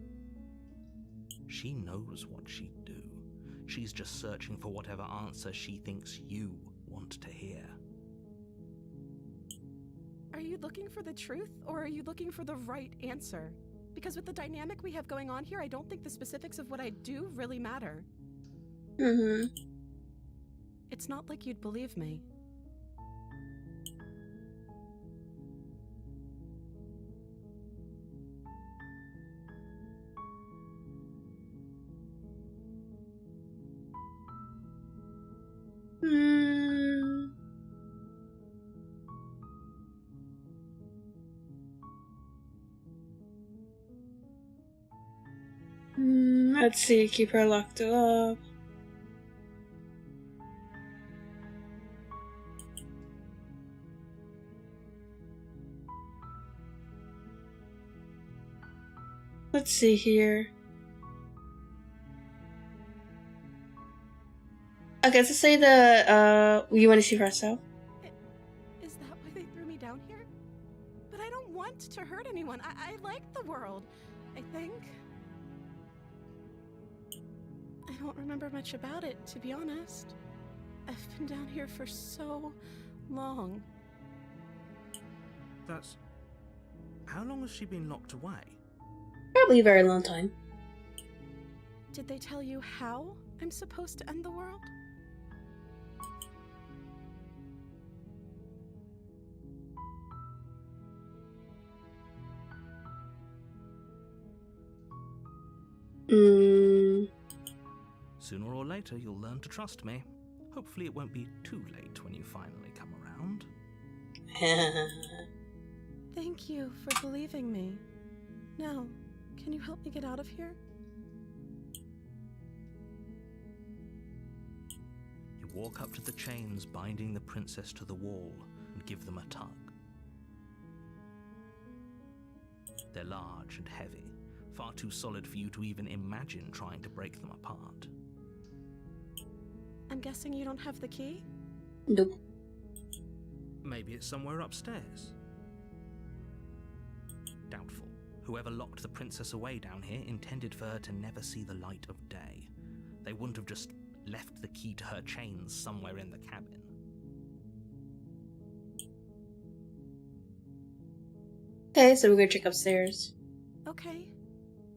She knows what she'd do. She's just searching for whatever answer she thinks you want to hear. Are you looking for the truth, or are you looking for the right answer? Because with the dynamic we have going on here, I don't think the specifics of what I do really matter. Mm-hmm. It's not like you'd believe me. Let's see, keep her locked up. Let's see here. Okay, let's say you want to see for herself. Is that why they threw me down here? But I don't want to hurt anyone. I like the world, I think. I don't remember much about it, to be honest. I've been down here for so long. That's... How long has she been locked away? Probably a very long time. Did they tell you how I'm supposed to end the world? Sooner or later, you'll learn to trust me. Hopefully it won't be too late when you finally come around. Thank you for believing me. Now, can you help me get out of here? You walk up to the chains binding the princess to the wall and give them a tug. They're large and heavy, far too solid for you to even imagine trying to break them apart. I'm guessing you don't have the key? Nope. Maybe it's somewhere upstairs. Doubtful. Whoever locked the princess away down here intended for her to never see the light of day. They wouldn't have just left the key to her chains somewhere in the cabin. Okay, so we're gonna check upstairs. Okay.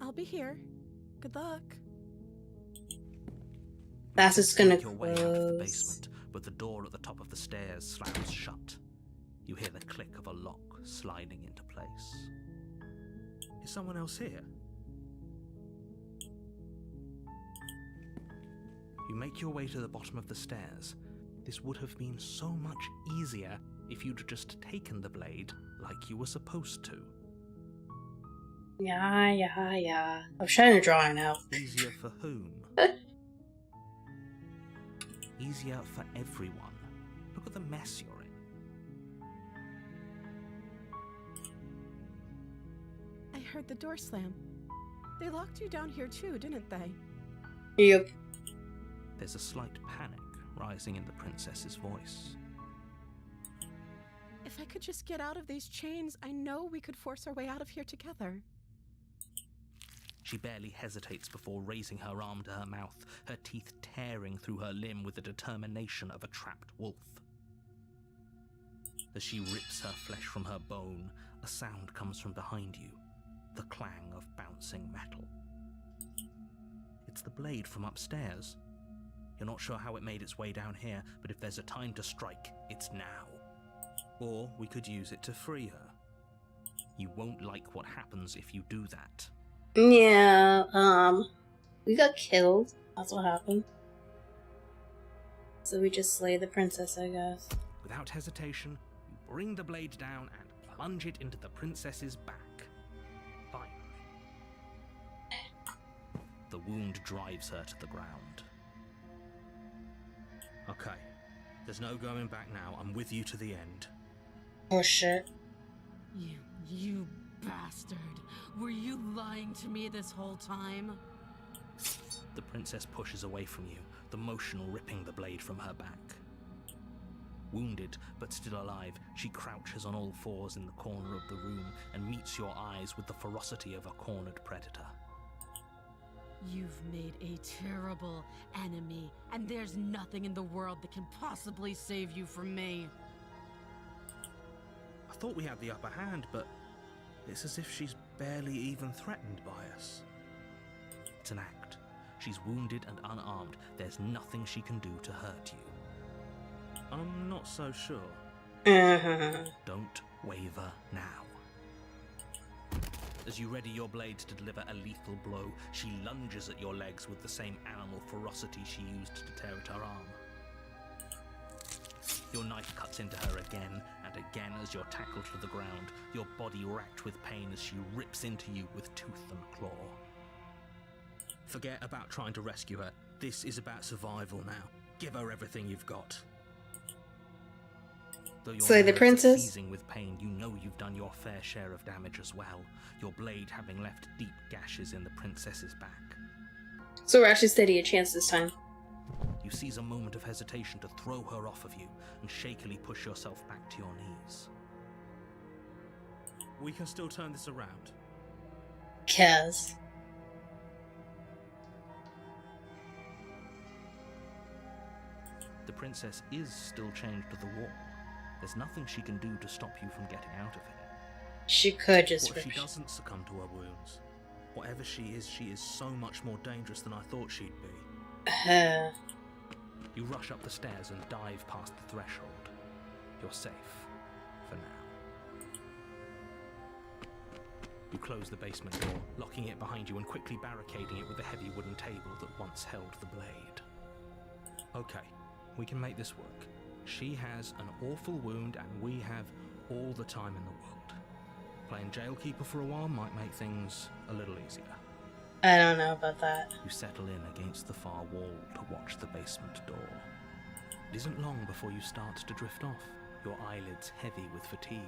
I'll be here. Good luck. That's just gonna Make your way out of the close. basement, but the door at the top of the stairs slams shut. You hear the click of a lock sliding into place. Is someone else here? You make your way to the bottom of the stairs. This would have been so much easier if you'd just taken the blade like you were supposed to. Yeah. I was trying to draw it out. Easier for whom? Easier for everyone. Look at the mess you're in. I heard the door slam. They locked you down here too, didn't they? Yep. There's a slight panic rising in the princess's voice. If If I could just get out of these chains, I know we could force our way out of here together. She barely hesitates before raising her arm to her mouth, her teeth tearing through her limb with the determination of a trapped wolf. As she rips her flesh from her bone, a sound comes from behind you, the clang of bouncing metal. It's the blade from upstairs. You're not sure how it made its way down here, but if there's a time to strike, it's now. Or we could use it to free her. You won't like what happens if you do that. Yeah, we got killed. That's what happened. So we just slay the princess, I guess. Without hesitation, you bring the blade down and plunge it into the princess's back. Finally. The wound drives her to the ground. Okay, there's no going back now. I'm with you to the end. Oh shit. You bastard. Were you lying to me this whole time? The princess pushes away from you, the motion ripping the blade from her back. Wounded, but still alive, she crouches on all fours in the corner of the room and meets your eyes with the ferocity of a cornered predator. You've made a terrible enemy, and there's nothing in the world that can possibly save you from me. I thought we had the upper hand, but it's as if she's barely even threatened by us. It's an act. She's wounded and unarmed. There's nothing she can do to hurt you. I'm not so sure. Don't waver now. As you ready your blade to deliver a lethal blow, she lunges at your legs with the same animal ferocity she used to tear at her arm. Your knife cuts into her again and again as you're tackled to the ground, your body racked with pain as she rips into you with tooth and claw. Forget about trying to rescue her. This is about survival now. Give her everything you've got. Though your Slay the nerves are princess? seizing with pain, you know you've done your fair share of damage as well, your blade having left deep gashes in the princess's back. So we're actually standing a chance this time. You seize a moment of hesitation to throw her off of you and shakily push yourself back to your knees. We can still turn this around. Kaz. The princess is still chained to the wall. There's nothing she can do to stop you from getting out of here. She could just What if she doesn't succumb to her wounds? Whatever she is so much more dangerous than I thought she'd be. You rush up the stairs and dive past the threshold. You're safe. For now. You close the basement door, locking it behind you and quickly barricading it with the heavy wooden table that once held the blade. Okay, we can make this work. She has an awful wound and we have all the time in the world. Playing jailkeeper for a while might make things a little easier. I don't know about that. You settle in against the far wall to watch the basement door. It isn't long before you start to drift off, your eyelids heavy with fatigue.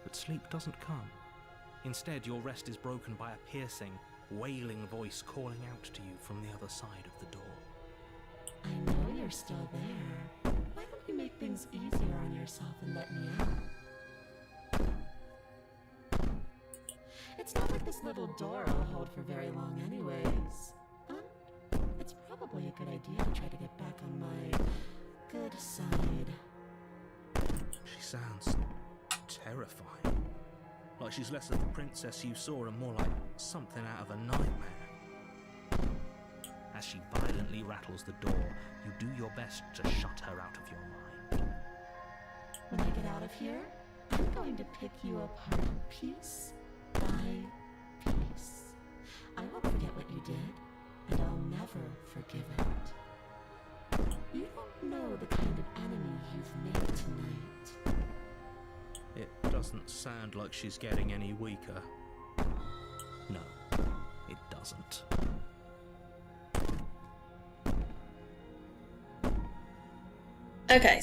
But sleep doesn't come. Instead, your rest is broken by a piercing, wailing voice calling out to you from the other side of the door. I know you're still there. Why don't you make things easier on yourself and let me out? It's not like this little door will hold for very long anyways. It's probably a good idea to try to get back on my good side. She sounds terrifying. Like she's less of the princess you saw and more like something out of a nightmare. As she violently rattles the door, you do your best to shut her out of your mind. When I get out of here, I'm going to pick you apart piece by piece. I won't forget what you did, and I'll never forgive it. You don't know the kind of enemy you've made tonight. It doesn't sound like she's getting any weaker. No, it doesn't. Okay,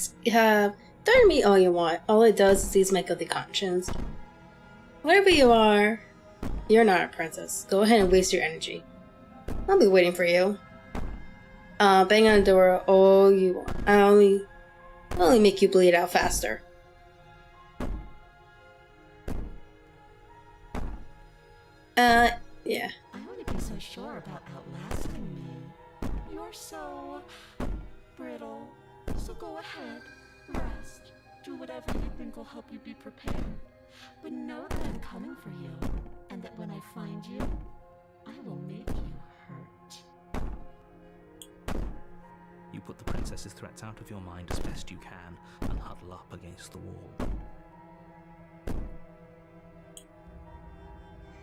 throw me all you want. All it does is these make of the conscience. Whatever you are, you're not a princess. Go ahead and waste your energy. I'll be waiting for you. Bang on the door all you want. I'll only make you bleed out faster. Yeah. I wouldn't be so sure about outlasting me. You're so brittle. So go ahead, rest, do whatever you think will help you be prepared. But know that I'm coming for you, and that when I find you, I will make you hurt. You put the princess's threats out of your mind as best you can and huddle up against the wall.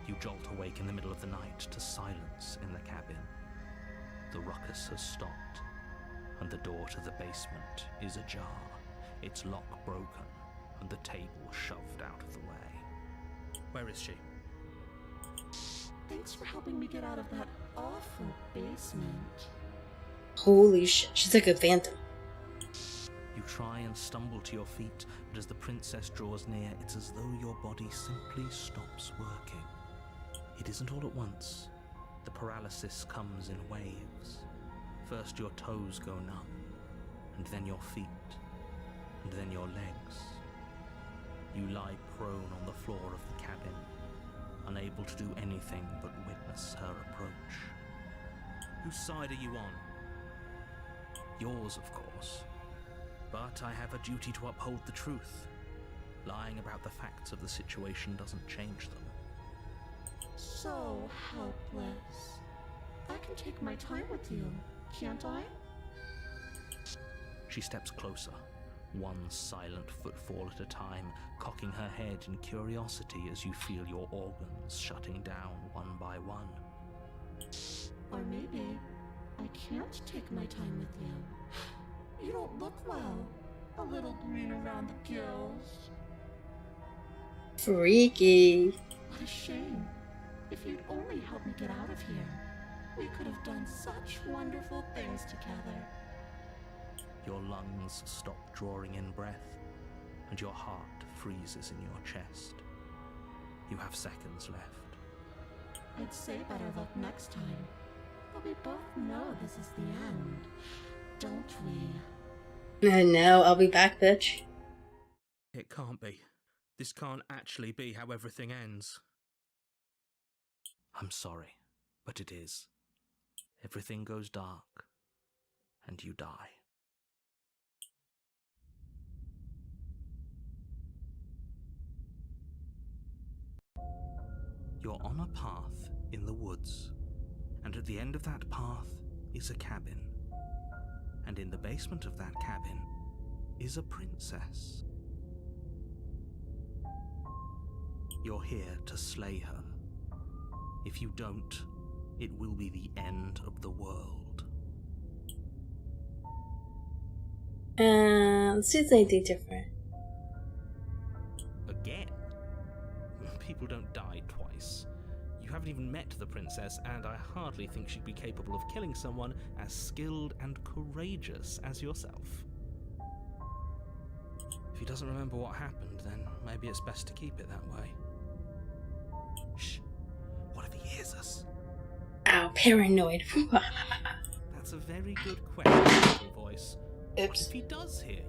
You jolt awake in the middle of the night to silence in the cabin. The ruckus has stopped, and the door to the basement is ajar, its lock broken, and the table shoved out of the way. Where is she? Thanks for helping me get out of that awful basement. Holy shit, she's like a phantom. You try and stumble to your feet, but as the princess draws near, it's as though your body simply stops working. It isn't all at once. The paralysis comes in waves. First your toes go numb, and then your feet, and then your legs. You lie prone on the floor of the cabin, unable to do anything but witness her approach. Whose side are you on? Yours, of course. But I have a duty to uphold the truth. Lying about the facts of the situation doesn't change them. So helpless. I can take my time with you, can't I? She steps closer, one silent footfall at a time, cocking her head in curiosity as you feel your organs shutting down one by one. Or maybe I can't take my time with you. You don't look well. A little green around the gills. Freaky. What a shame. If you'd only helped me get out of here, we could have done such wonderful things together. Your lungs stop drawing in breath, and your heart freezes in your chest. You have seconds left. I'd say better luck next time. But we both know this is the end, don't we? No, I'll be back, bitch. It can't be. This can't actually be how everything ends. I'm sorry, but it is. Everything goes dark, and you die. You're on a path in the woods, and at the end of that path is a cabin. And in the basement of that cabin is a princess. You're here to slay her. If you don't, it will be the end of the world. Let's see if there's anything different. Again? People don't die twice. You haven't even met the princess, and I hardly think she'd be capable of killing someone as skilled and courageous as yourself. If he doesn't remember what happened, then maybe it's best to keep it that way. Shh. What if he hears us? Ow, paranoid. That's a very good question, little voice. What Oops. if he does hear you?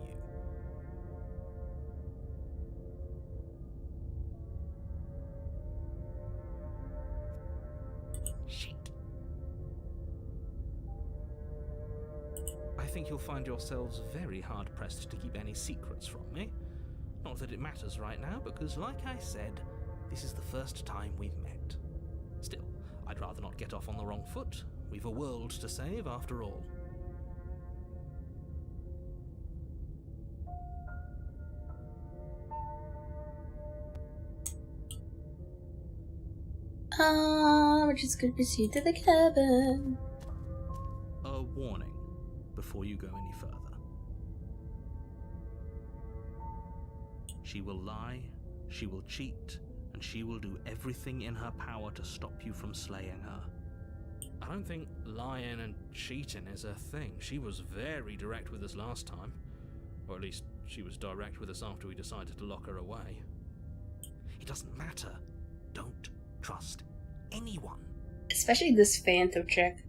Shit. I think you'll find yourselves very hard-pressed to keep any secrets from me. Not that it matters right now, because like I said, this is the first time we've met. Still, I'd rather not get off on the wrong foot. We've a world to save after all. We're just gonna proceed to the cabin. A warning before you go any further. She will lie, she will cheat, and she will do everything in her power to stop you from slaying her. I don't think lying and cheating is a thing. She was very direct with us last time. Or at least, she was direct with us after we decided to lock her away. It doesn't matter. Don't trust anyone. Especially this phantom chick.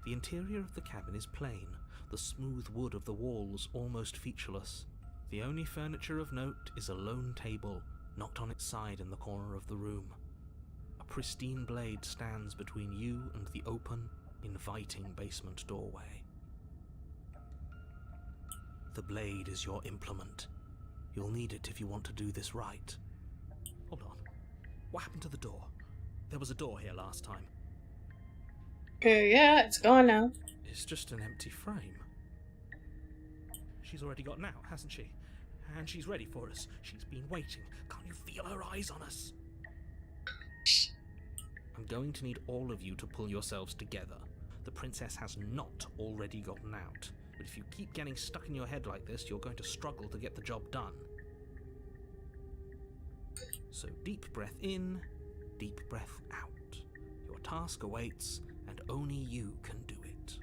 The interior of the cabin is plain, the smooth wood of the walls almost featureless. The only furniture of note is a lone table, knocked on its side in the corner of the room. A pristine blade stands between you and the open, inviting basement doorway. The blade is your implement. You'll need it if you want to do this right. Hold on. What happened to the door? There was a door here last time. Yeah, it's gone now. It's just an empty frame. She's already gotten out, hasn't she? And she's ready for us. She's been waiting. Can't you feel her eyes on us? I'm going to need all of you to pull yourselves together. The princess has not already gotten out. But if you keep getting stuck in your head like this, you're going to struggle to get the job done. So deep breath in, deep breath out. Your task awaits, and only you can do it.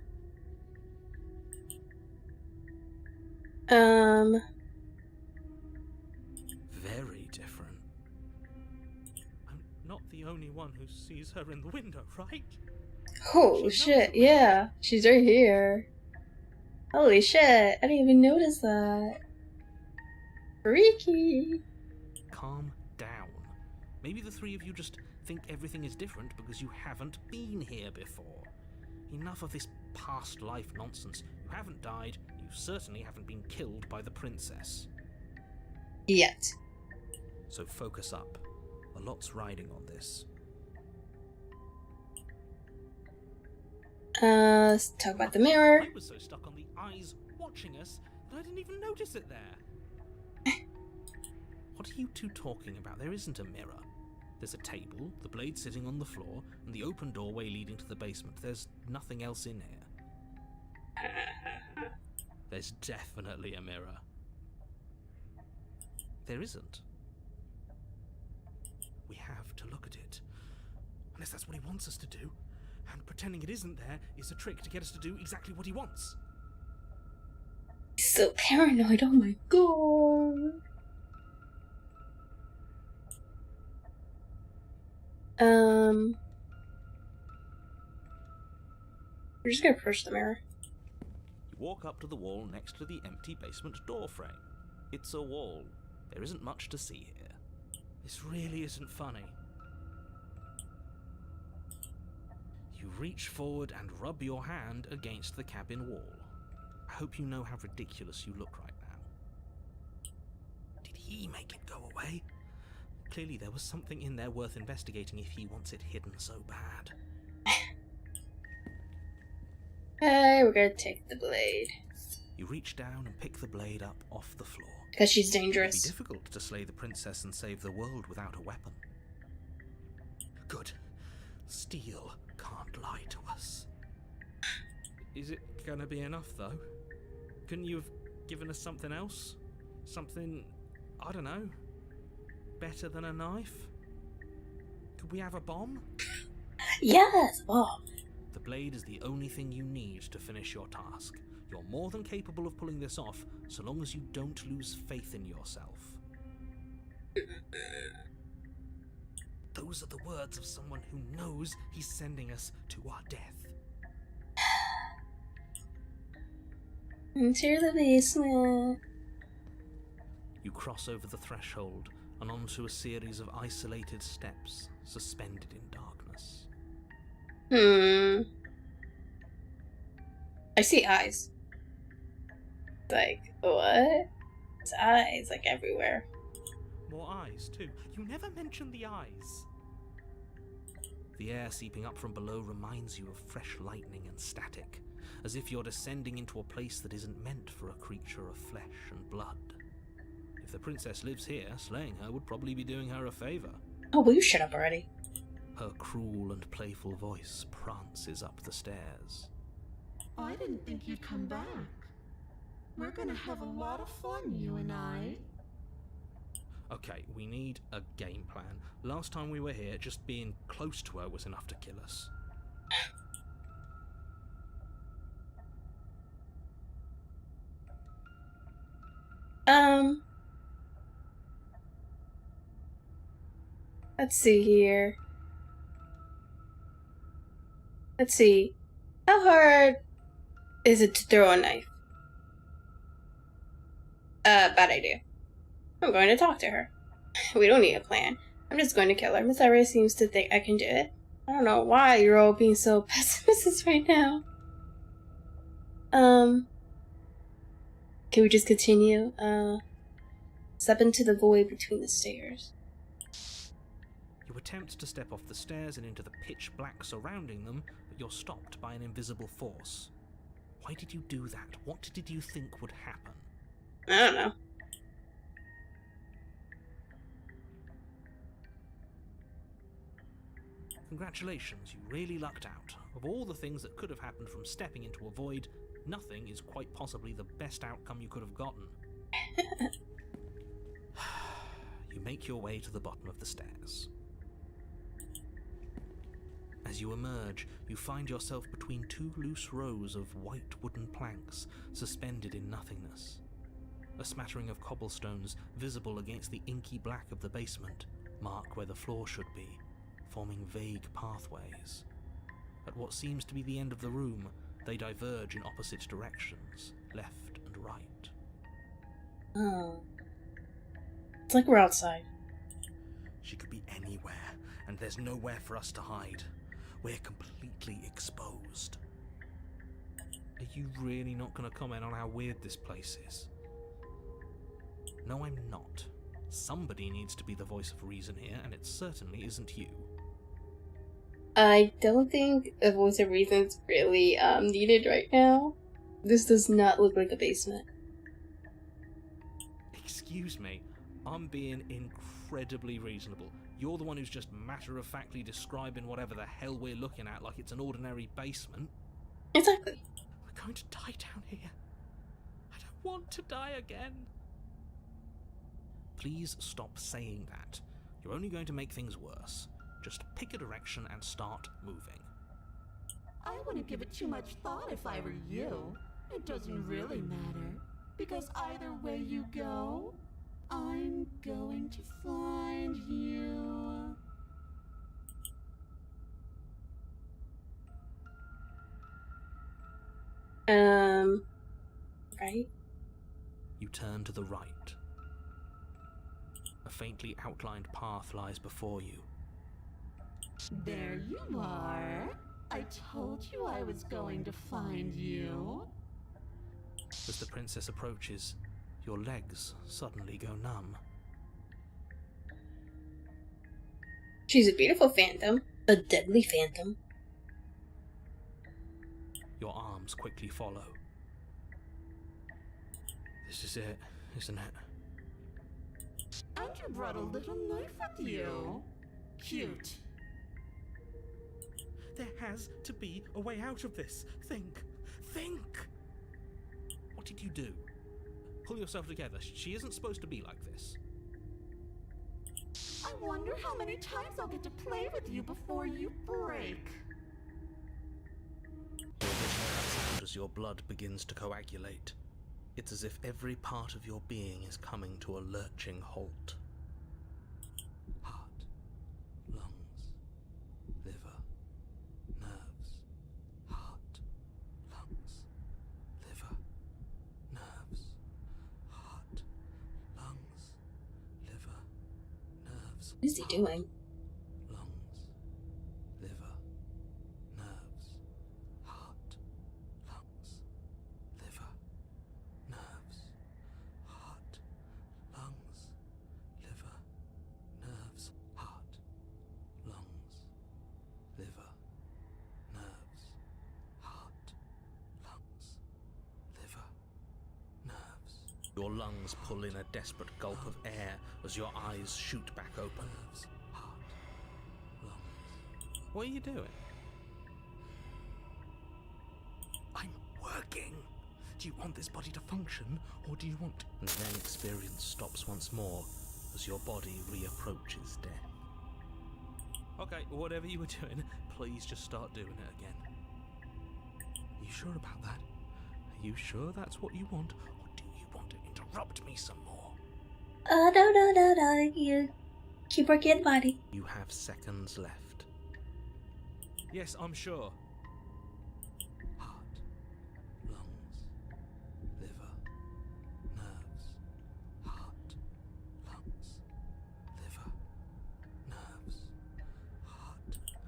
Very different. I'm not the only one who sees her in the window, right? Oh shit, yeah. She's right here. Holy shit, I didn't even notice that. Freaky. Calm down. Maybe the three of you just think everything is different because you haven't been here before. Enough of this past life nonsense. You haven't died, you certainly haven't been killed by the princess. Yet. So focus up. A lot's riding on this. Let's talk about the mirror. I was so stuck on the eyes watching us that I didn't even notice it there. What are you two talking about? There isn't a mirror. There's a table, the blade sitting on the floor, and the open doorway leading to the basement. There's nothing else in here. There's definitely a mirror. There isn't. We have to look at it. Unless that's what he wants us to do. And pretending it isn't there is a trick to get us to do exactly what he wants. He's so paranoid, oh my god. We're just gonna push the mirror. You walk up to the wall next to the empty basement door frame. It's a wall. There isn't much to see here. This really isn't funny. You reach forward and rub your hand against the cabin wall. I hope you know how ridiculous you look right now. Did he make it go away? Clearly there was something in there worth investigating if he wants it hidden so bad. Okay, we're gonna take the blade. You reach down and pick the blade up off the floor. Because she's It would be dangerous. difficult to slay the princess and save the world without a weapon. Good. Steel can't lie to us. Is it gonna be enough, though? Couldn't you have given us something else? Something, I don't know, better than a knife? Could we have a bomb? Yes! Oh. The blade is the only thing you need to finish your task. You're more than capable of pulling this off, so long as you don't lose faith in yourself. Those are the words of someone who knows he's sending us to our death. Into the basement. You cross over the threshold and onto a series of isolated steps suspended in darkness. I see eyes. Like, what? It's eyes, like, everywhere. More eyes, too. You never mention the eyes. The air seeping up from below reminds you of fresh lightning and static, as if you're descending into a place that isn't meant for a creature of flesh and blood. If the princess lives here, slaying her would probably be doing her a favor. Oh, will you shut up already? Her cruel and playful voice prances up the stairs. I didn't think you'd come back. We're gonna have a lot of fun, you and I. Okay, we need a game plan. Last time we were here, just being close to her was enough to kill us. Let's see here. Let's see. How hard is it to throw a knife? Bad idea. I'm going to talk to her. We don't need a plan. I'm just going to kill her. Miss Iris seems to think I can do it. I don't know why you're all being so pessimistic right now. Can we just continue? Step into the void between the stairs. You attempt to step off the stairs and into the pitch black surrounding them, but you're stopped by an invisible force. Why did you do that? What did you think would happen? I don't know. Congratulations, you really lucked out. Of all the things that could have happened from stepping into a void, nothing is quite possibly the best outcome you could have gotten. You make your way to the bottom of the stairs. As you emerge, you find yourself between two loose rows of white wooden planks suspended in nothingness. A smattering of cobblestones visible against the inky black of the basement mark where the floor should be, forming vague pathways. At what seems to be the end of the room, they diverge in opposite directions, left and right. Oh. It's like we're outside. She could be anywhere, and there's nowhere for us to hide. We're completely exposed. Are you really not going to comment on how weird this place is? No, I'm not. Somebody needs to be the voice of reason here, and it certainly isn't you. I don't think a voice of reason is really needed right now. This does not look like a basement. Excuse me, I'm being incredibly reasonable. You're the one who's just matter-of-factly describing whatever the hell we're looking at like it's an ordinary basement. Exactly. We're going to die down here. I don't want to die again. Please stop saying that. You're only going to make things worse. Just pick a direction and start moving. I wouldn't give it too much thought if I were you. It doesn't really matter, because either way you go, I'm going to find you. Right? You turn to the right. A faintly outlined path lies before you. There you are. I told you I was going to find you. As the princess approaches, your legs suddenly go numb. She's a beautiful phantom. A deadly phantom. Your arms quickly follow. This is it, isn't it? And you brought a little knife with you. Cute. There has to be a way out of this. Think! What did you do? Pull yourself together. She isn't supposed to be like this. I wonder how many times I'll get to play with you before you break. Your vision cuts out as your blood begins to coagulate. It's as if every part of your being is coming to a lurching halt. Heart, lungs, liver, nerves, heart, lungs, liver, nerves, heart, lungs, liver, nerves. What is he doing? Lungs, liver, nerves, heart, lungs, liver, nerves, heart, lungs, liver, nerves, heart, lungs, liver, nerves, heart, lungs, liver, nerves. Your lungs pull in a desperate gulp of air as your eyes shoot back open. Heart, lungs. What are you doing? I'm working. Do you want this body to function, or do you want... And then experience stops once more as your body reapproaches death. Okay, whatever you were doing, please just start doing it again. Are you sure about that? Are you sure that's what you want, or do you want to interrupt me some more? No. You keep working the body. You have seconds left. Yes, I'm sure.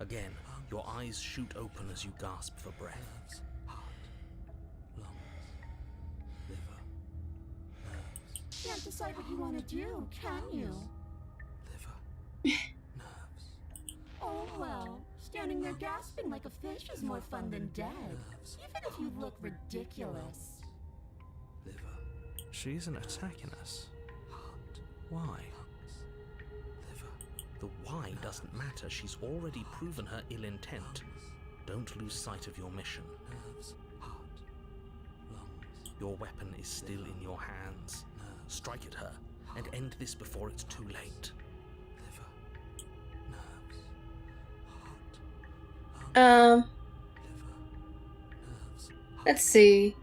Again, your eyes shoot open as you gasp for breath. heart, lungs, liver, nerves, Can't decide what you want to do, can you? liver, nerves, Oh well, standing there gasping like a fish is more fun than dead. Even if you look ridiculous. liver, She isn't attacking us. heart, Why? lungs, liver, The why doesn't matter. She's already proven her ill intent. Don't lose sight of your mission. nerves, heart, lungs, Your weapon is still in your hands. Strike at her and end this before it's too late. liver, nerves, heart, Um, liver, nerves, heart, let's see.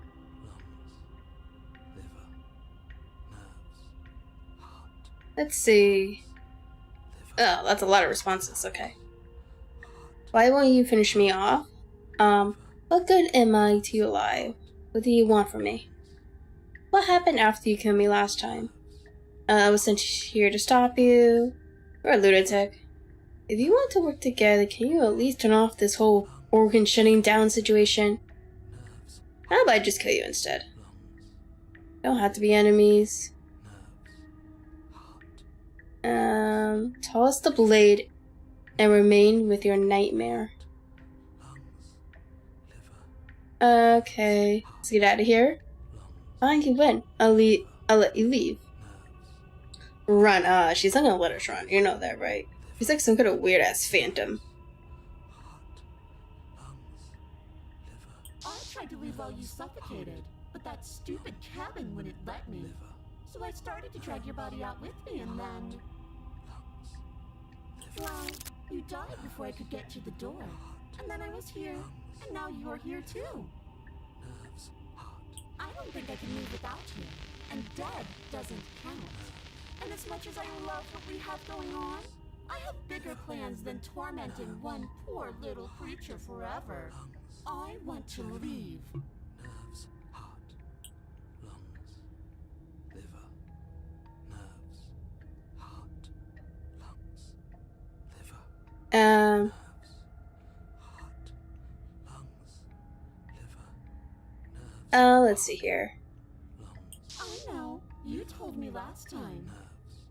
lungs, liver, nerves, heart, Let's see. liver, Oh, that's a lot of responses. Okay. Why won't you finish me off? What good am I to you alive? What do you want from me? What happened after you killed me last time? I was sent here to stop you. You're a lunatic. If you want to work together, can you at least turn off this whole organ shutting down situation? nerves, How about I just kill you instead? lungs, Don't have to be enemies. nerves, heart, Toss the blade and remain with your nightmare. lungs, liver, Okay, let's get out of here. lungs, Fine, you win. I'll let you leave. nerves, Run. She's not gonna let us run. You know that, right? She's like some kind of weird ass phantom. heart, lungs, liver, I tried to leave while you suffocated, but that stupid cabin wouldn't let me. liver, So I started to drag your body out with me and then... lungs, liver, Well, you died before I could get to the door. And then I was here, and now you're here too. nerves, heart, I don't think I can live without you. And dead doesn't count. And as much as I love what we have going on, I have bigger plans than tormenting one poor little creature forever. I want to leave. nerves, heart, lungs, liver, nerves, heart, lungs, liver, Um, nerves, heart, lungs, liver, nerves, let's see here. lungs, I know. You told me last time. nerves,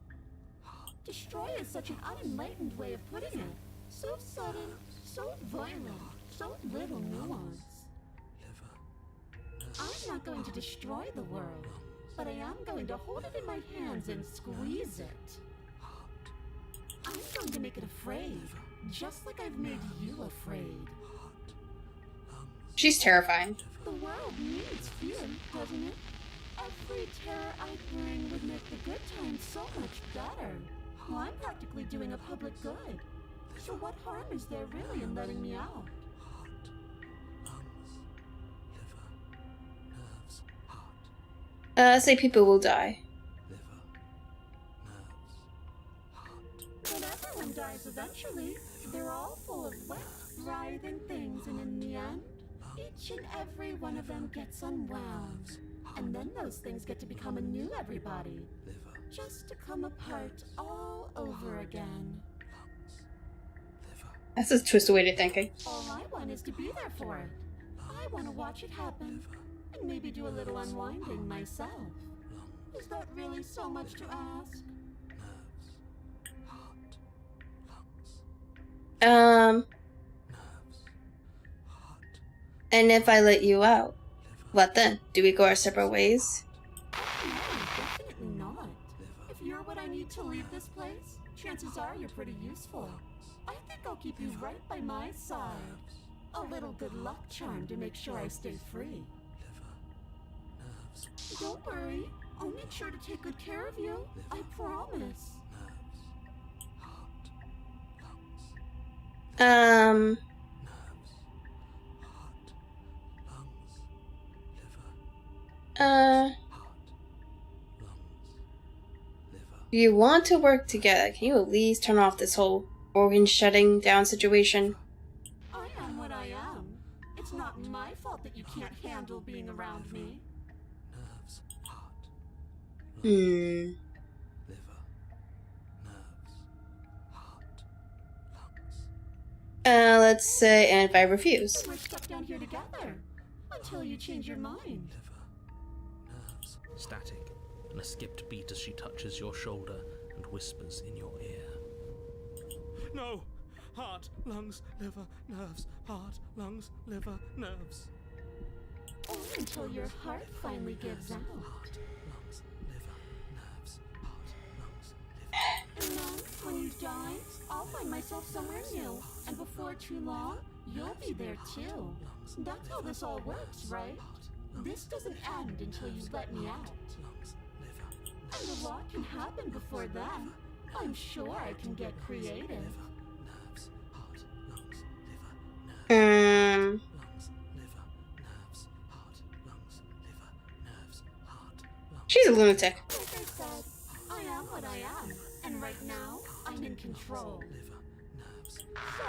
heart, Destroy is such an unenlightened way of putting it. So sudden, so violent, so little nuance. liver, I'm not going to destroy the world, but I am going to hold it in my hands and squeeze it. heart, I'm going to make it afraid, just like I've made you afraid. heart, lungs, She's terrifying. The world needs fear, doesn't it? Every terror I bring would make the good times so much better. Well, I'm practically doing a public good. So what harm is there really in letting me out? heart, lungs, liver, nerves, heart, Say people will die. liver, nerves, heart, But everyone dies eventually. They're all full of wet, writhing things, and in the end, each and every one of them gets unwound. And then those things get to become a new everybody, liver, just to come apart all over again. lungs, liver, That's a twisted way to thinking. All I want is to be there for it. I want to watch it happen, and maybe do a little unwinding myself. lungs, Is that really so much to ask? nerves, heart, lungs, Um, nerves, heart, and if I let you out, liver, what then? Do we go our separate ways? No, definitely not. If you're what I need to leave this place, chances are you're pretty useful. I think I'll keep you right by my side. A little good luck charm to make sure I stay free. liver, nerves, Don't worry, I'll make sure to take good care of you. I promise. nerves, heart, lungs, Um, nerves, heart, lungs, liver, uh, heart, lungs, liver, do you want to work together? Can you at least turn off this whole organ shutting down situation? I am what I am. It's not my fault that you can't handle being around me. nerves, heart, lungs, Hmm. liver, nerves, heart, lungs, Let's say, and if I refuse. We're stuck down here together until you change your mind. Nerves, static, and a skipped beat as she touches your shoulder and whispers in your ear. No! Heart, lungs, liver, nerves. Heart, lungs, liver, nerves. Or until your heart finally gives out. Heart, lungs, liver, nerves. Heart, lungs, liver. And then, when you die, I'll find myself somewhere new. And before too long, you'll be there too. That's how this all works, right? This doesn't end until you let me out. And a lot can happen before then. I'm sure I can get creative. She's a lunatic. Like I said, I am what I am. And right now, I'm in control. So,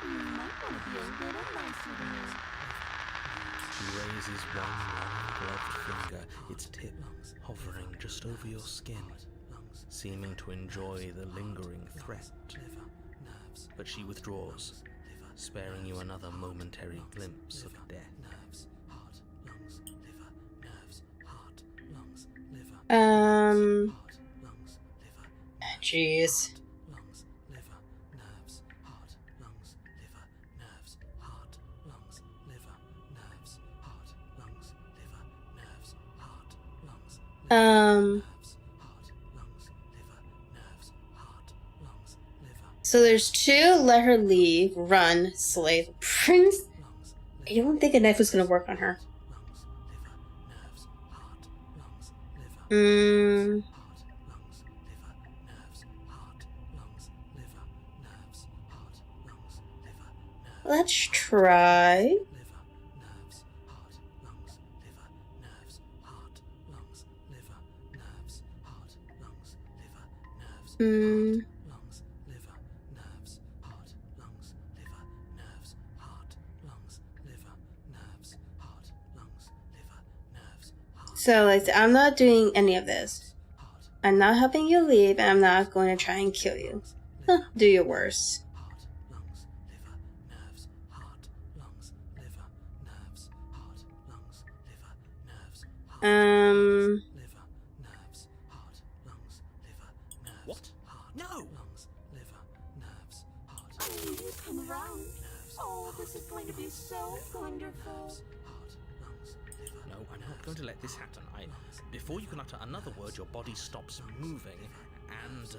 you might want to be a little nicer to me. She raises one long gloved finger, its tip hovering just over your skin, seeming to enjoy the lingering threat. But she withdraws, sparing you another momentary glimpse of death. Jeez. So there's two, let her leave, run, slay the prince. I don't think a knife was gonna work on her. Let's try. So, like, I'm not doing any of this. I'm not helping you leave, and I'm not going to try and kill you. Do your worst. What? No! I knew you'd come around. Oh, this is going to be so wonderful. No, I'm not going to let this happen. Before you can utter another word, your body stops moving, and,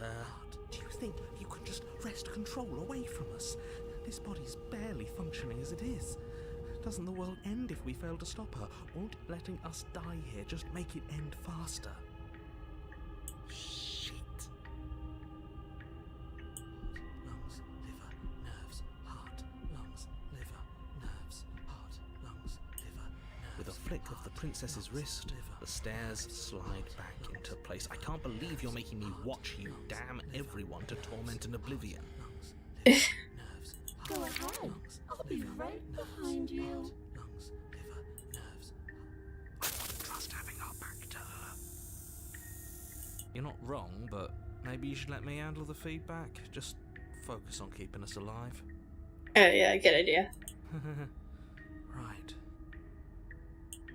Do you think you could just wrest control away from us? This body's barely functioning as it is. Doesn't the world end if we fail to stop her? Won't letting us die here just make it end faster? Shit. Lungs, liver, nerves, heart, lungs, liver, nerves, heart, lungs, liver, nerves. With a flick of the princess's wrist, the stairs slide back into place. I can't believe you're making me watch you damn everyone to torment and oblivion. Go ahead. I'll be right behind you. I don't trust having our back to her. You're not wrong, but maybe you should let me handle the feedback. Just focus on keeping us alive. Oh yeah, good idea. Right.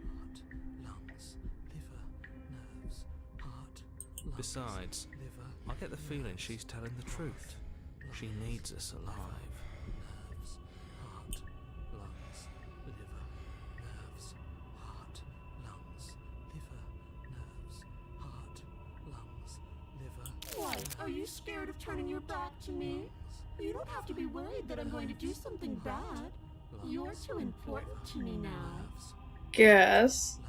Heart, lungs, liver, nerves, heart, lungs, besides, liver, I get the feeling she's telling the truth. She needs us alive. Nerves, heart, lungs, liver, nerves, heart, lungs, liver, nerves, heart, lungs, liver. What? Are you scared of turning your back to me? You don't have to be worried that I'm going to do something bad. You're too important to me now. Guess.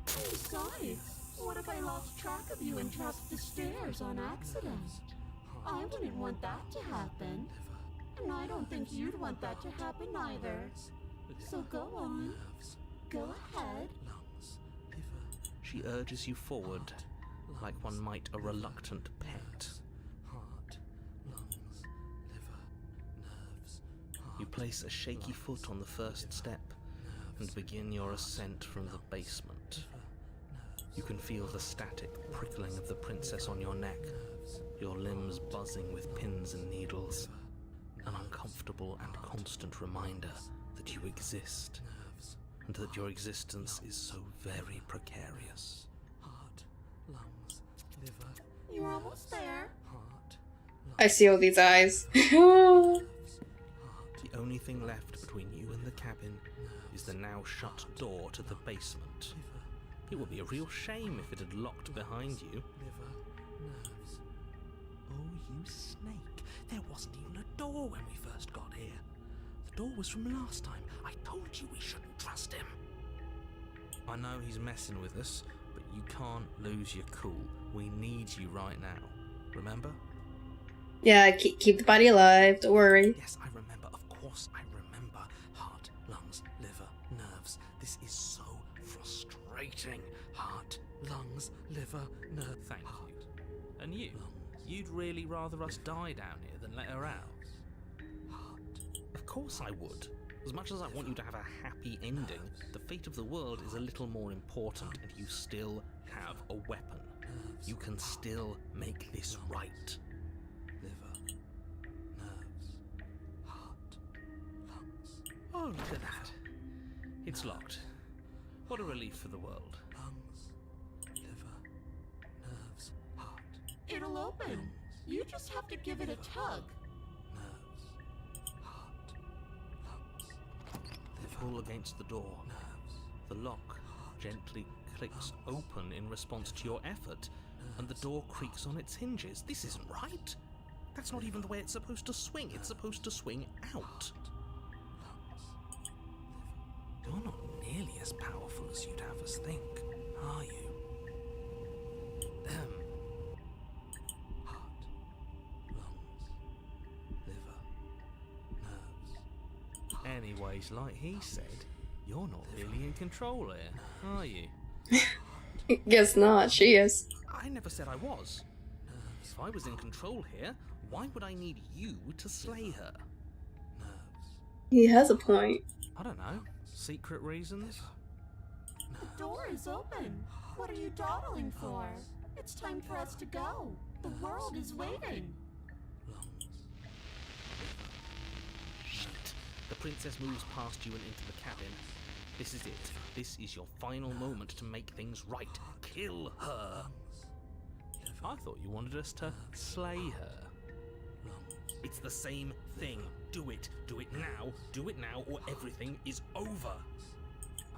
And besides, what if I lost track of you and dropped the stairs on accident? I wouldn't want that to happen. And I don't think you'd want that to happen either. So go on. Go ahead. She urges you forward, like one might a reluctant pet. You place a shaky foot on the first step and begin your ascent from the basement. You can feel the static prickling of the princess on your neck, your limbs buzzing with pins and needles, an uncomfortable uncomfortable and constant reminder that you exist, and that your existence is so very precarious. Heart, lungs, liver, You're almost there. heart, I see all these eyes. The only thing left between you and the cabin is the now shut door to the basement. It would be a real shame if it had locked behind you. liver, nerves. Oh, you snake. There wasn't even a door when we first got here. The door was from last time. I told you we shouldn't trust him. I know he's messing with us, but you can't lose your cool. We need you right now. Remember? Yeah, keep the body alive. Don't worry. Yes, I remember. Of course I remember. Heart, lungs, liver, nerves. This is so frustrating. Heart, lungs, liver, nerve. Thank you. And you? You'd really rather us die down here than let her out? Of course I would. As much as I want you to have a happy ending, the fate of the world is a little more important, and you still have a weapon. You can still make this right. Liver, nerves, heart, lungs, Oh, look at that. It's locked. What a relief for the world. lungs, liver, nerves, heart, It'll open. You just have to give it a tug. nerves, heart, lungs, Pull against the door. nerves, The lock gently clicks open in response to your effort, and the door creaks on its hinges. This isn't right. That's not even the way it's supposed to swing. It's supposed to swing out. You're not nearly as powerful as you'd have us think, are you? heart, lungs, liver, nerves. Anyways, like he said, you're not really in control here, are you? Guess not. She is. I never said I was. If I was in control here, why would I need you to slay her? He has a point. I don't know. Secret reasons? The door is open. What are you dawdling for? It's time for us to go. The world is waiting. Shit. The princess moves past you and into the cabin. This is it. This is your final moment to make things right. Kill her. I thought you wanted us to slay her. It's the same thing. Do it. Do it now. Do it now, or everything is over.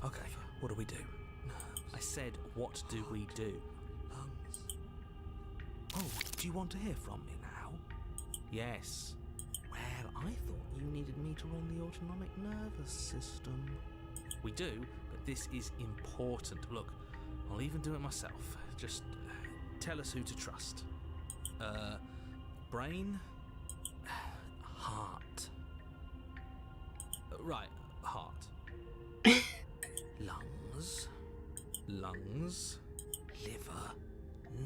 Okay, what do we do? I said, what do we do? Oh, do you want to hear from me now? Yes. Well, I thought you needed me to run the autonomic nervous system. We do, but this is important. Look, I'll even do it myself. Just tell us who to trust. Brain? Heart. Right, heart. Lungs. Lungs. Liver.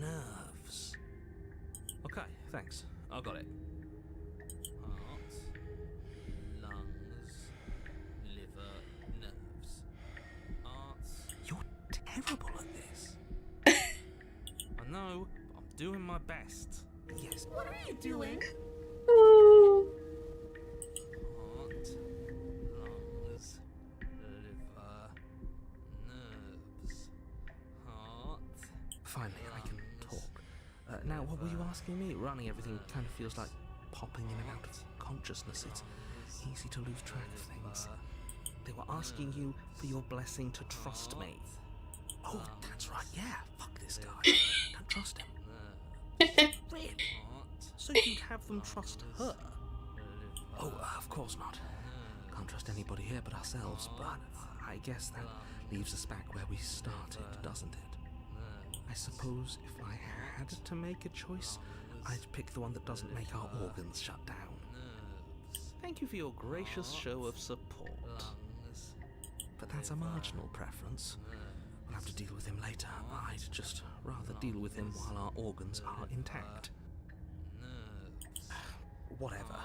Nerves. Okay, thanks. I got it. Heart. Lungs. Liver. Nerves. Heart. You're terrible at this. I know, but I'm doing my best. Yes. What are you doing? Heart, lungs, liver, nerves, heart. Finally, I can talk. Now, what were you asking me? Running everything kind of feels like popping in and out of consciousness. It's easy to lose track of things. They were asking you for your blessing to trust me. Oh, that's right, yeah. Fuck this guy. Don't trust him. Really? So you'd have them trust her? Oh, of course not. Can't trust anybody here but ourselves, but I guess that leaves us back where we started, doesn't it? I suppose if I had to make a choice, I'd pick the one that doesn't make our organs shut down. Thank you for your gracious show of support. But that's a marginal preference. We'll have to deal with him later. I'd just rather deal with him while our organs are intact. Whatever.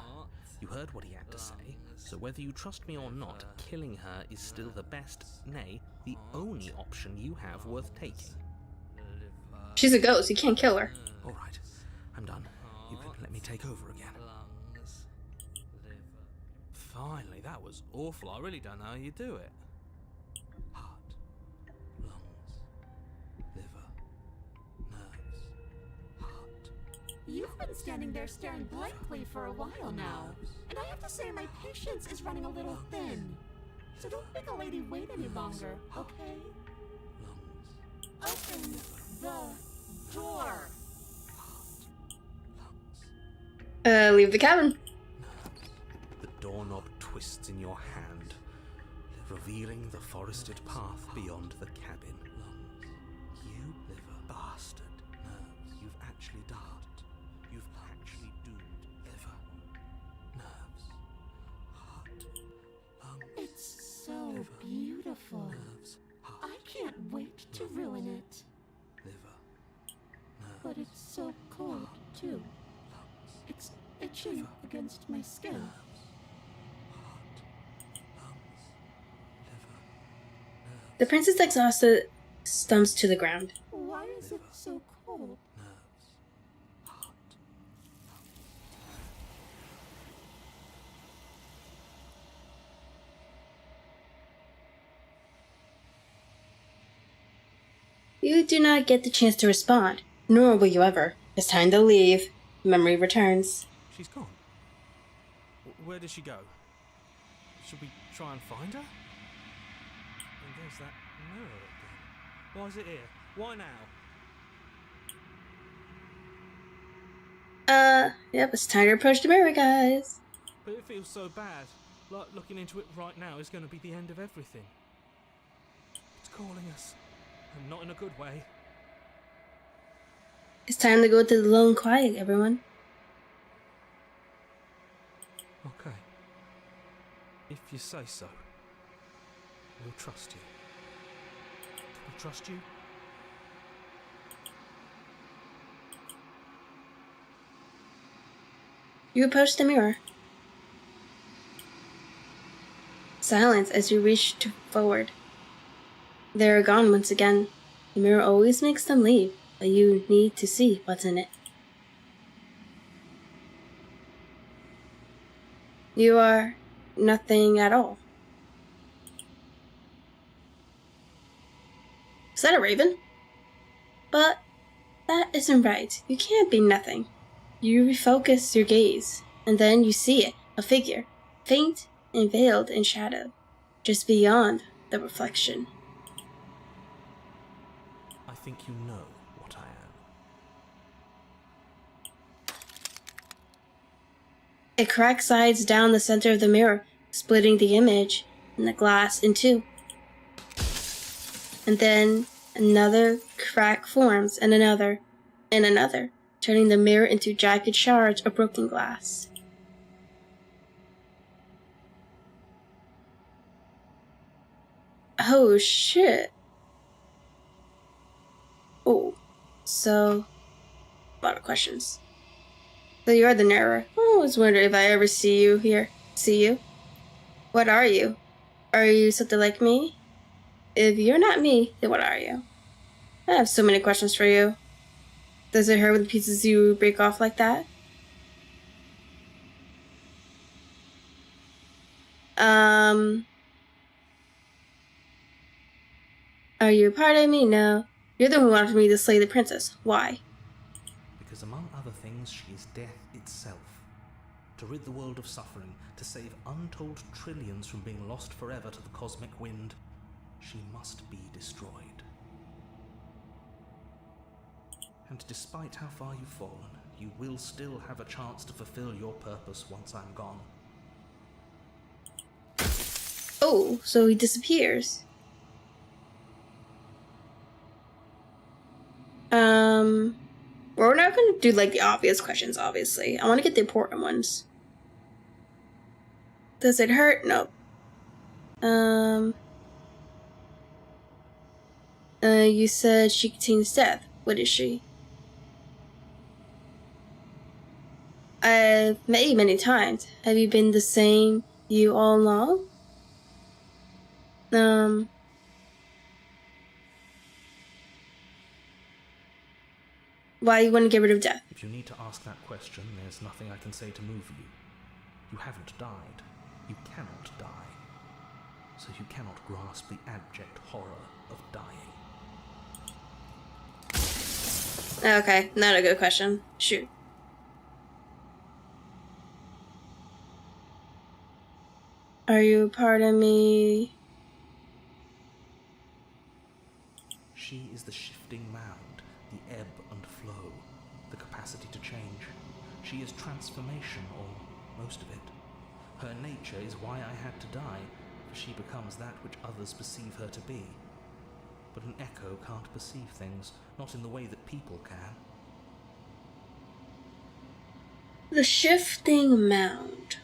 You heard what he had to say, so whether you trust me or not, killing her is still the best, nay, the only option you have worth taking. She's a ghost. You can't kill her. Alright, I'm done. You can let me take over again. Finally, that was awful. I really don't know how you do it. Heart, lungs, liver, nerves, heart. You've been standing there staring blankly for a while now, and I have to say my patience is running a little thin. So don't make a lady wait any longer, okay? Lungs, Open the door. Leave the cabin. The doorknob twists in your hand, revealing the forested path beyond the cabin. You liver bastard. Nerves. You've actually done it. You've actually doomed liver. Nerves. Heart. Lungs. It's so beautiful. Nerves. Heart. I can't wait to ruin it. Liver. Nerves. But it's so cold, too. Lungs. It's itching against my skin. Heart. Lungs. Liver. Nerves. The princess, exhausted, stumps to the ground. Why is it so cold? Nerves. Heart. You do not get the chance to respond, nor will you ever. It's time to leave. Memory returns. She's gone. Where did she go? Should we try and find her? And there's that mirror again. Why is it here? Why now? Yep, it's time to approach the mirror, guys. But it feels so bad. Like looking into it right now is going to be the end of everything. It's calling us. And not in a good way. It's time to go to the lone quiet, everyone. Okay. If you say so. We'll trust you. We'll trust you? You approach the mirror. Silence as you reach forward. They are gone once again. The mirror always makes them leave, but you need to see what's in it. You are nothing at all. Is that a raven? But that isn't right. You can't be nothing. You refocus your gaze, and then you see it, a figure, faint and veiled in shadow, just beyond the reflection. I think you know what I am. A crack slides down the center of the mirror, splitting the image and the glass in two. And then another crack forms, and another, turning the mirror into jagged shards of broken glass. Oh shit. Oh, so a lot of questions. So you're the narrator. I was wondering if I ever see you here. See you? What are you? Are you something like me? If you're not me, then what are you? I have so many questions for you. Does it hurt when the pieces you break off like that? Are you a part of me? No. You're the one who wanted me to slay the princess. Why? Because among other things, she is death itself. To rid the world of suffering, to save untold trillions from being lost forever to the cosmic wind, she must be destroyed. And despite how far you've fallen, you will still have a chance to fulfill your purpose once I'm gone. Oh, so he disappears. We're not going to do like the obvious questions, obviously. I want to get the important ones. Does it hurt? Nope. You said she contains death. What is she? I've met you many times. Have you been the same you all along? Why you want to get rid of death? If you need to ask that question, there's nothing I can say to move you. You haven't died. You cannot die, so you cannot grasp the abject horror of dying. Okay, not a good question. Shoot. Are you part of me? She is the shifting mound, the ebb and flow, the capacity to change. She is transformation, or most of it. Her nature is why I had to die, for she becomes that which others perceive her to be. But an echo can't perceive things, not in the way that people can. The shifting mound.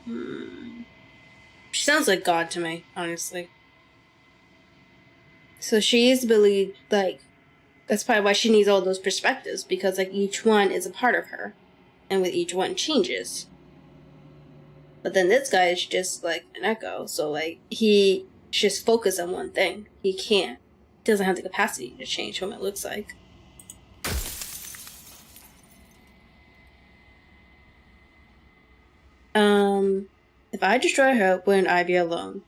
She sounds like God to me, honestly. So she is believed, like, that's probably why she needs all those perspectives, because, like, each one is a part of her. And with each one changes. But then this guy is just, like, an echo. So, like, he just focus on one thing. He can't. Doesn't have the capacity to change whom it looks like. If I destroy her, wouldn't I be alone?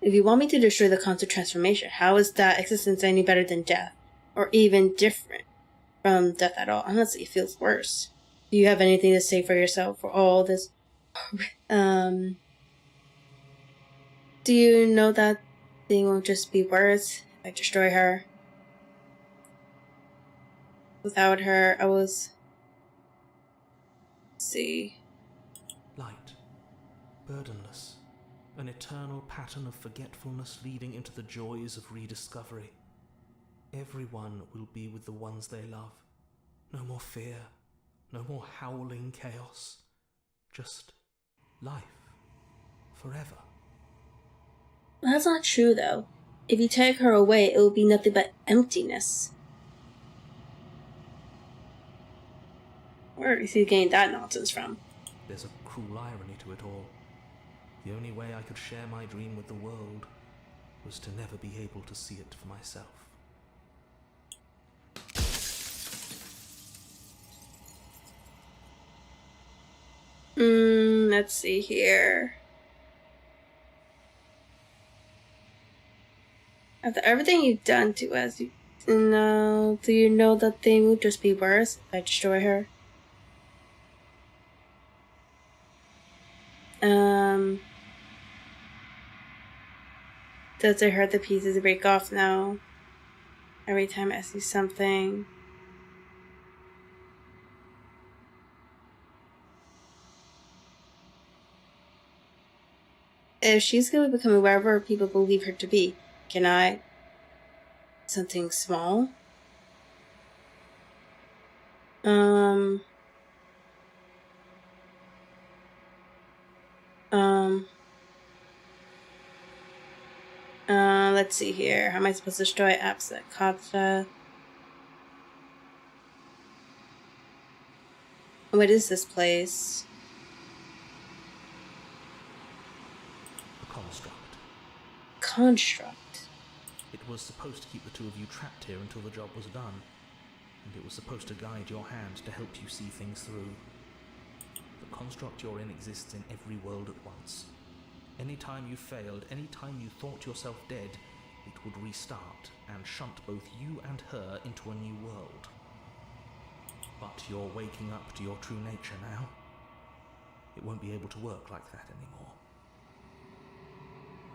If you want me to destroy the concept transformation, how is that existence any better than death? Or even different from death at all? Honestly, it feels worse. Do you have anything to say for yourself for all this? Do you know that thing won't just be words if I destroy her? Without her, I was... Let's see. Light, burdenless, an eternal pattern of forgetfulness leading into the joys of rediscovery. Everyone will be with the ones they love. No more fear, no more howling chaos. Just life, forever. That's not true, though. If you take her away, it will be nothing but emptiness. Where is he getting that nonsense from? There's a cruel irony to it all. The only way I could share my dream with the world was to never be able to see it for myself. Let's see here. After everything you've done to us, do you know that thing will just be worse if I destroy her? Does it hurt the pieces break off now? Every time I see something. If she's going to become wherever people believe her to be, can I? Something small? Let's see here. How am I supposed to destroy apps that Kapsa? What is this place? A construct. Construct. It was supposed to keep the two of you trapped here until the job was done, and it was supposed to guide your hand to help you see things through. The construct you're in exists in every world at once. Any time you failed, any time you thought yourself dead, it would restart and shunt both you and her into a new world. But you're waking up to your true nature now. It won't be able to work like that anymore.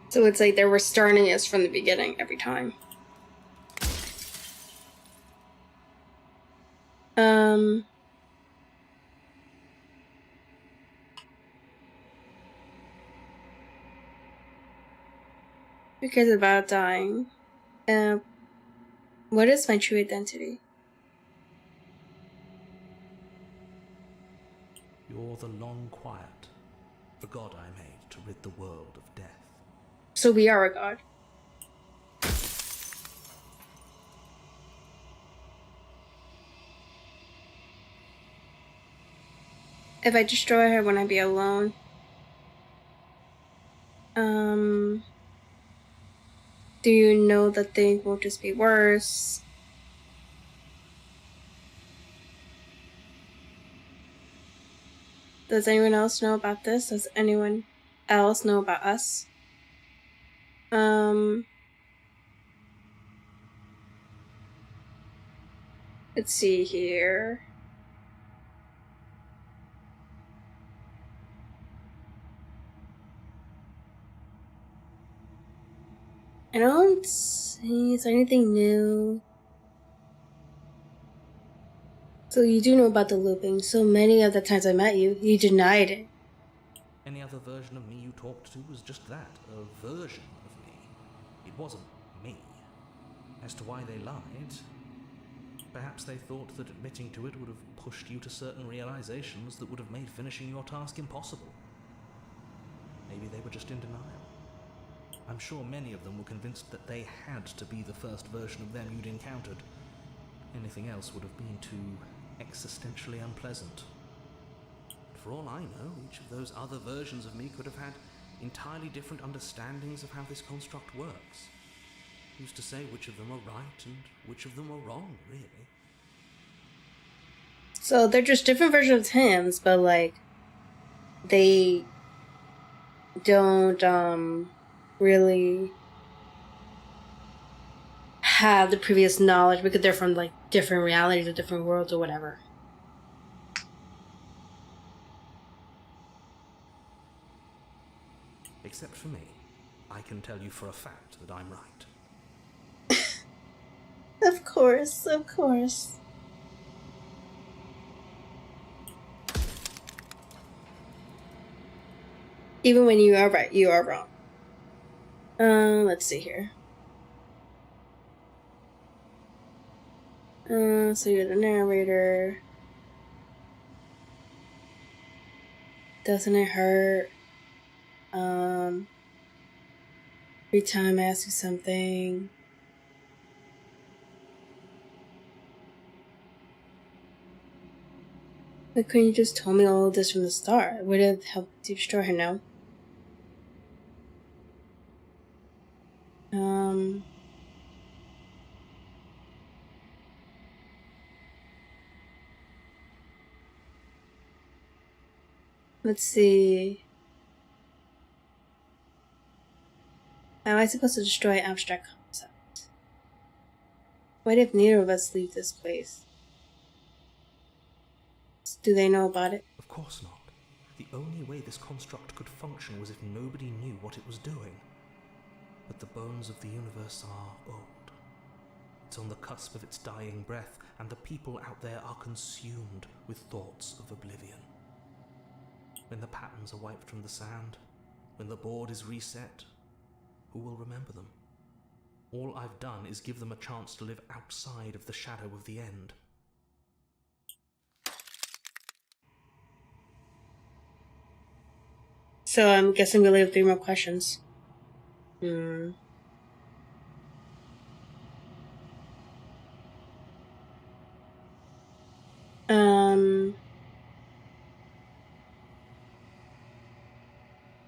So it's like they were starting us from the beginning every time. Because about dying. What is my true identity? You're the long quiet, the god I made to rid the world of death. So we are a god. If I destroy her, will I be alone? Do you know that things will just be worse? Does anyone else know about this? Does anyone else know about us. Let's see here. I don't see anything new. So you do know about the looping. So many of the times I met you, you denied it. Any other version of me you talked to was just that, a version of me. It wasn't me. As to why they lied, perhaps they thought that admitting to it would have pushed you to certain realizations that would have made finishing your task impossible. Maybe they were just in denial. I'm sure many of them were convinced that they had to be the first version of them you'd encountered. Anything else would have been too existentially unpleasant. For all I know, each of those other versions of me could have had entirely different understandings of how this construct works. Who's to say which of them are right and which of them are wrong, really? So they're just different versions of hymns, but like they don't really have the previous knowledge because they're from like different realities or different worlds or whatever. Except for me. I can tell you for a fact that I'm right. Of course, of course. Even when you are right, you are wrong. Let's see here. So you're the narrator. Doesn't it hurt? Every time I ask you something. But couldn't you just tell me all of this from the start? It would have helped destroy her now. Let's see. How am I supposed to destroy abstract concept? What if neither of us leave this place? Do they know about it? Of course not. The only way this construct could function was if nobody knew what it was doing. But the bones of the universe are old. It's on the cusp of its dying breath, and the people out there are consumed with thoughts of oblivion. When the patterns are wiped from the sand, when the board is reset, who will remember them? All I've done is give them a chance to live outside of the shadow of the end. So I'm guessing we only have 3 more questions.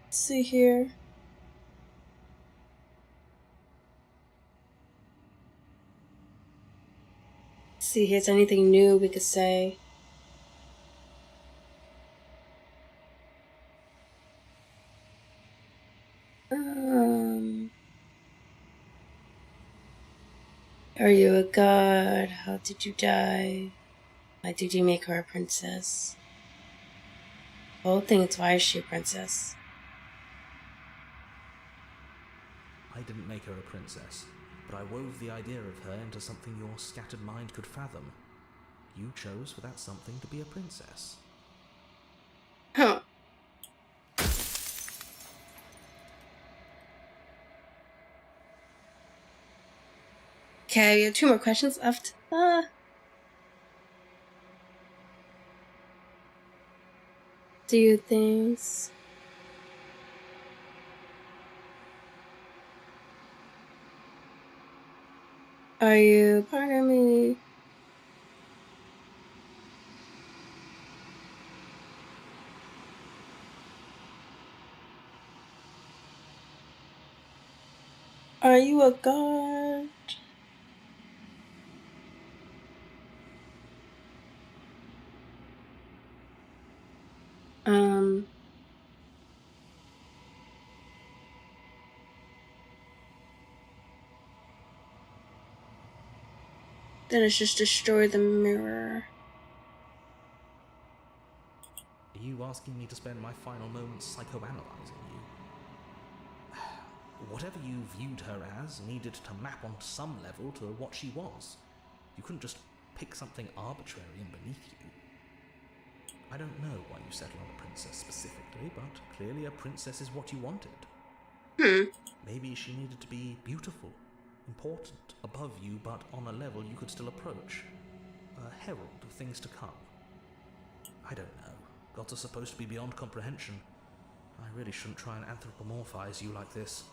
Let's see here. Let's see, here's anything new we could say. Are you a god? How did you die? Why did you make her a princess? The whole thing is, why is she a princess? I didn't make her a princess, but I wove the idea of her into something your scattered mind could fathom. You chose for that something to be a princess. Huh. Okay, we have 2 more questions left. Do you think? Are you part of me? Are you a god? Then let's just destroy the mirror. Are you asking me to spend my final moments psychoanalyzing you? Whatever you viewed her as needed to map on some level to what she was. You couldn't just pick something arbitrary and beneath you. I don't know why you settled on a princess specifically, but clearly a princess is what you wanted. Maybe she needed to be beautiful, important, above you, but on a level you could still approach. A herald of things to come. I don't know. Gods are supposed to be beyond comprehension. I really shouldn't try and anthropomorphize you like this.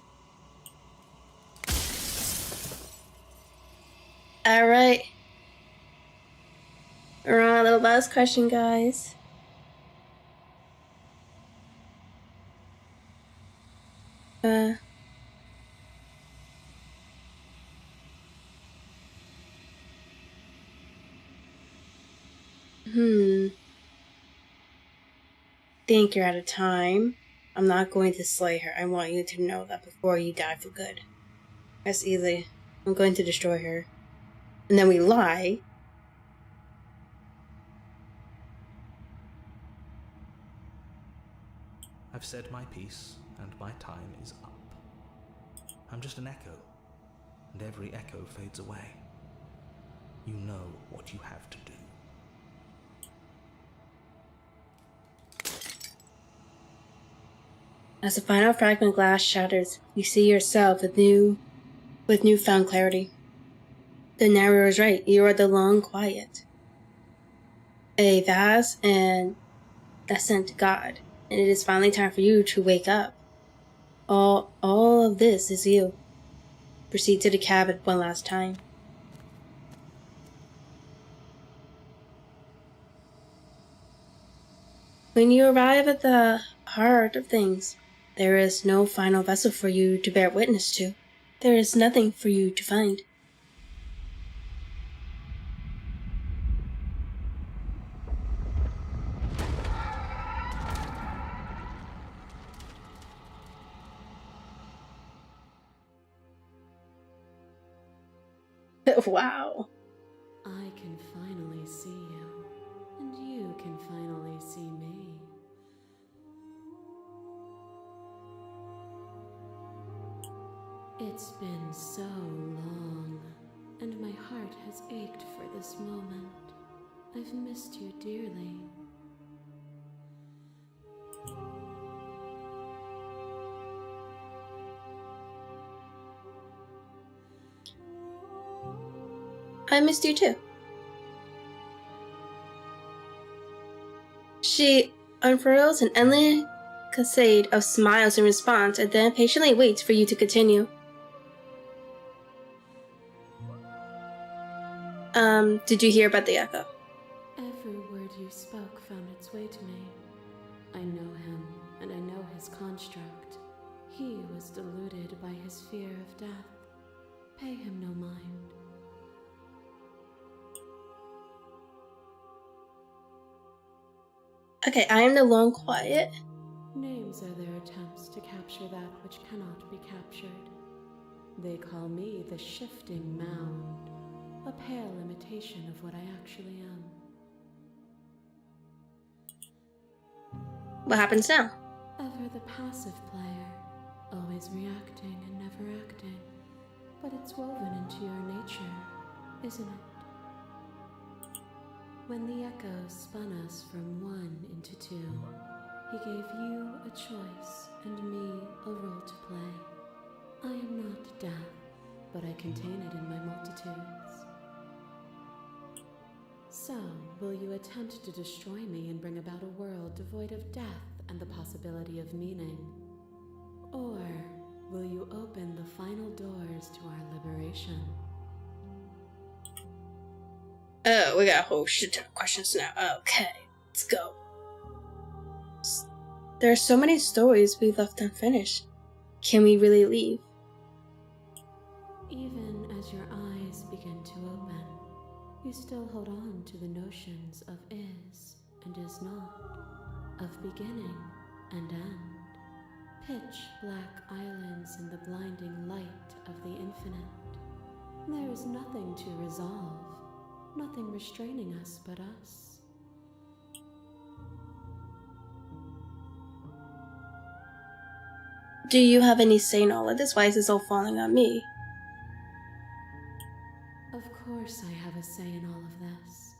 Alright. We're on a little last question, guys. Think you're out of time. I'm not going to slay her. I want you to know that before you die for good. That's easy. I'm going to destroy her. And then we lie. I've said my piece, and my time is up. I'm just an echo, and every echo fades away. You know what you have to do. As the final fragment glass shatters, you see yourself with newfound clarity. The narrator is right. You are the long quiet. A vast and ascent God, and it is finally time for you to wake up. All of this is you. Proceed to the cabin one last time. When you arrive at the heart of things, there is no final vessel for you to bear witness to. There is nothing for you to find. Wow. I can finally see you, and you can finally see me. It's been so long, and my heart has ached for this moment. I've missed you dearly. I missed you too. She unfurls an endless cascade of smiles in response and then patiently waits for you to continue. Did you hear about the echo? Every word you spoke found its way to me. I know him, and I know his construct. He was deluded by his fear of death. Pay him no mind. Okay, I am the lone quiet. Names are their attempts to capture that which cannot be captured. They call me the shifting mound, a pale imitation of what I actually am. What happens now? Ever the passive player, always reacting and never acting. But it's woven into your nature, isn't it? When the echo spun us from one into two, he gave you a choice and me a role to play. I am not death, but I contain it in my multitudes. So, will you attempt to destroy me and bring about a world devoid of death and the possibility of meaning? Or will you open the final doors to our liberation? Oh, we got a whole shit ton of questions now. Okay, let's go. There are so many stories we left unfinished. Can we really leave? Even as your eyes begin to open, you still hold on to the notions of is and is not, of beginning and end, pitch black islands in the blinding light of the infinite. There is nothing to resolve, Nothing restraining us but us. Do you have any say in all of this? Why is this all falling on me? Of course I have a say in all of this.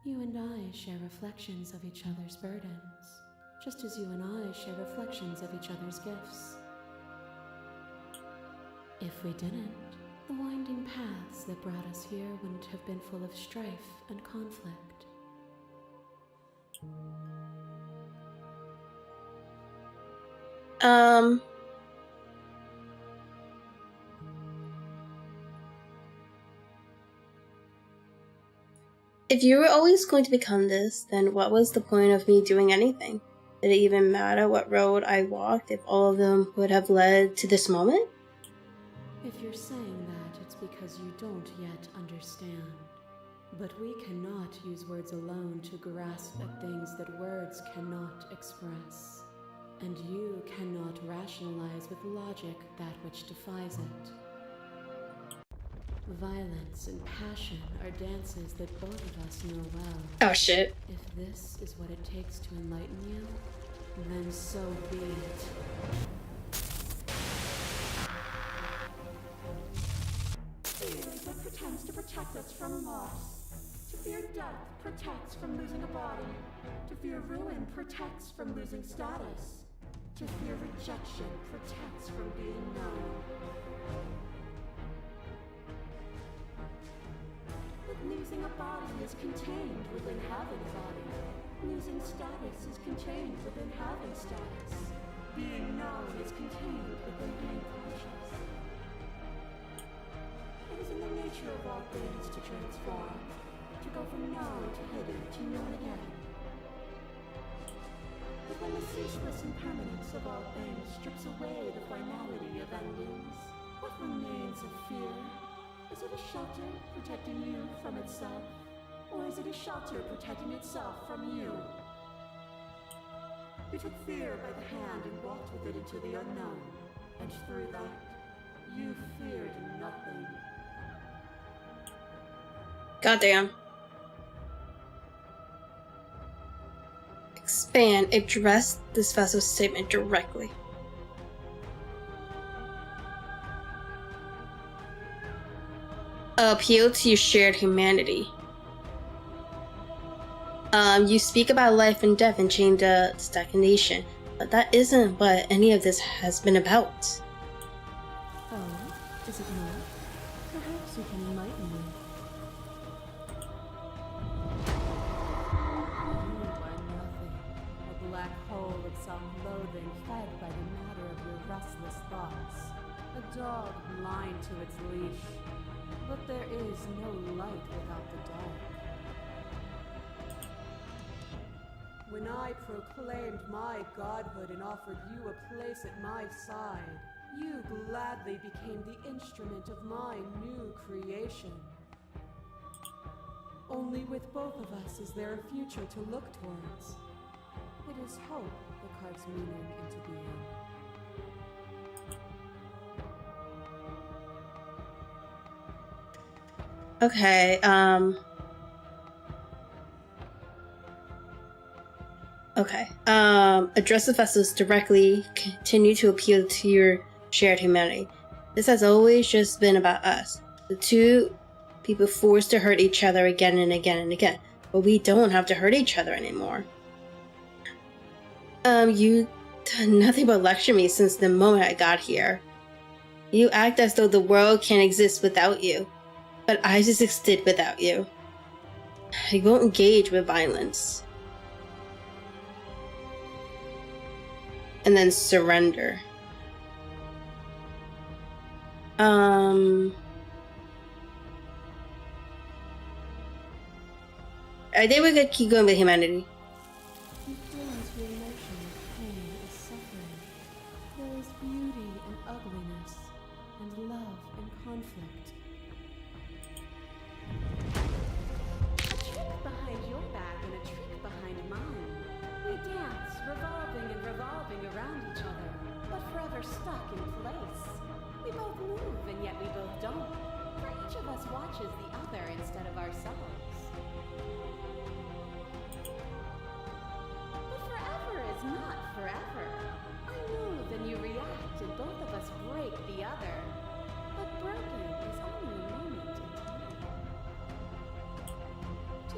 You and I share reflections of each other's burdens, just as you and I share reflections of each other's gifts. If we didn't, the winding paths that brought us here wouldn't have been full of strife and conflict. If you were always going to become this, then what was the point of me doing anything? Did it even matter what road I walked if all of them would have led to this moment? If you're saying that, it's because you don't yet understand. But we cannot use words alone to grasp at things that words cannot express. And you cannot rationalize with logic that which defies it. Violence and passion are dances that both of us know well. Oh shit. If this is what it takes to enlighten you, then so be it. Fear is what pretends to protect us from loss. To fear death protects from losing a body. To fear ruin protects from losing status. To fear rejection protects from being known. But losing a body is contained within having a body. Losing status is contained within having status. Being known is contained within being conscious. It is in the nature of all things to transform, to go from known to hidden to known again. But when the ceaseless impermanence of all things strips away the finality of endings, what remains of fear? Is it a shelter protecting you from itself? Or is it a shelter protecting itself from you? You took fear by the hand and walked with it into the unknown, and through that, you feared nothing. Goddamn. Expand. Address this vessel's statement directly. Appeal to your shared humanity. You speak about life and death and change the stagnation, but that isn't what any of this has been about. Oh, is it not? Perhaps you can enlighten me. You are nothing. A black hole of self-loathing fed by the matter of your restless thoughts. A dog blind to its leash. But there is no light without the dark. When I proclaimed my godhood and offered you a place at my side, you gladly became the instrument of my new creation. Only with both of us is there a future to look towards. It is hope that carves meaning into being. Okay, address the vessels directly, continue to appeal to your shared humanity. This has always just been about us. The two people forced to hurt each other again and again and again. But we don't have to hurt each other anymore. You done nothing but lecture me since the moment I got here. You act as though the world can't exist without you. But I just existed without you. I won't engage with violence. And then surrender. I think we could keep going with humanity. You feel into your emotion of pain and suffering. There is beauty and ugliness, and love and conflict. A trick behind your back and a trick behind mine. We dance, revolving and revolving around each other, but forever stuck in place. We both move and yet we both don't. For each of us watches the other instead of ourselves.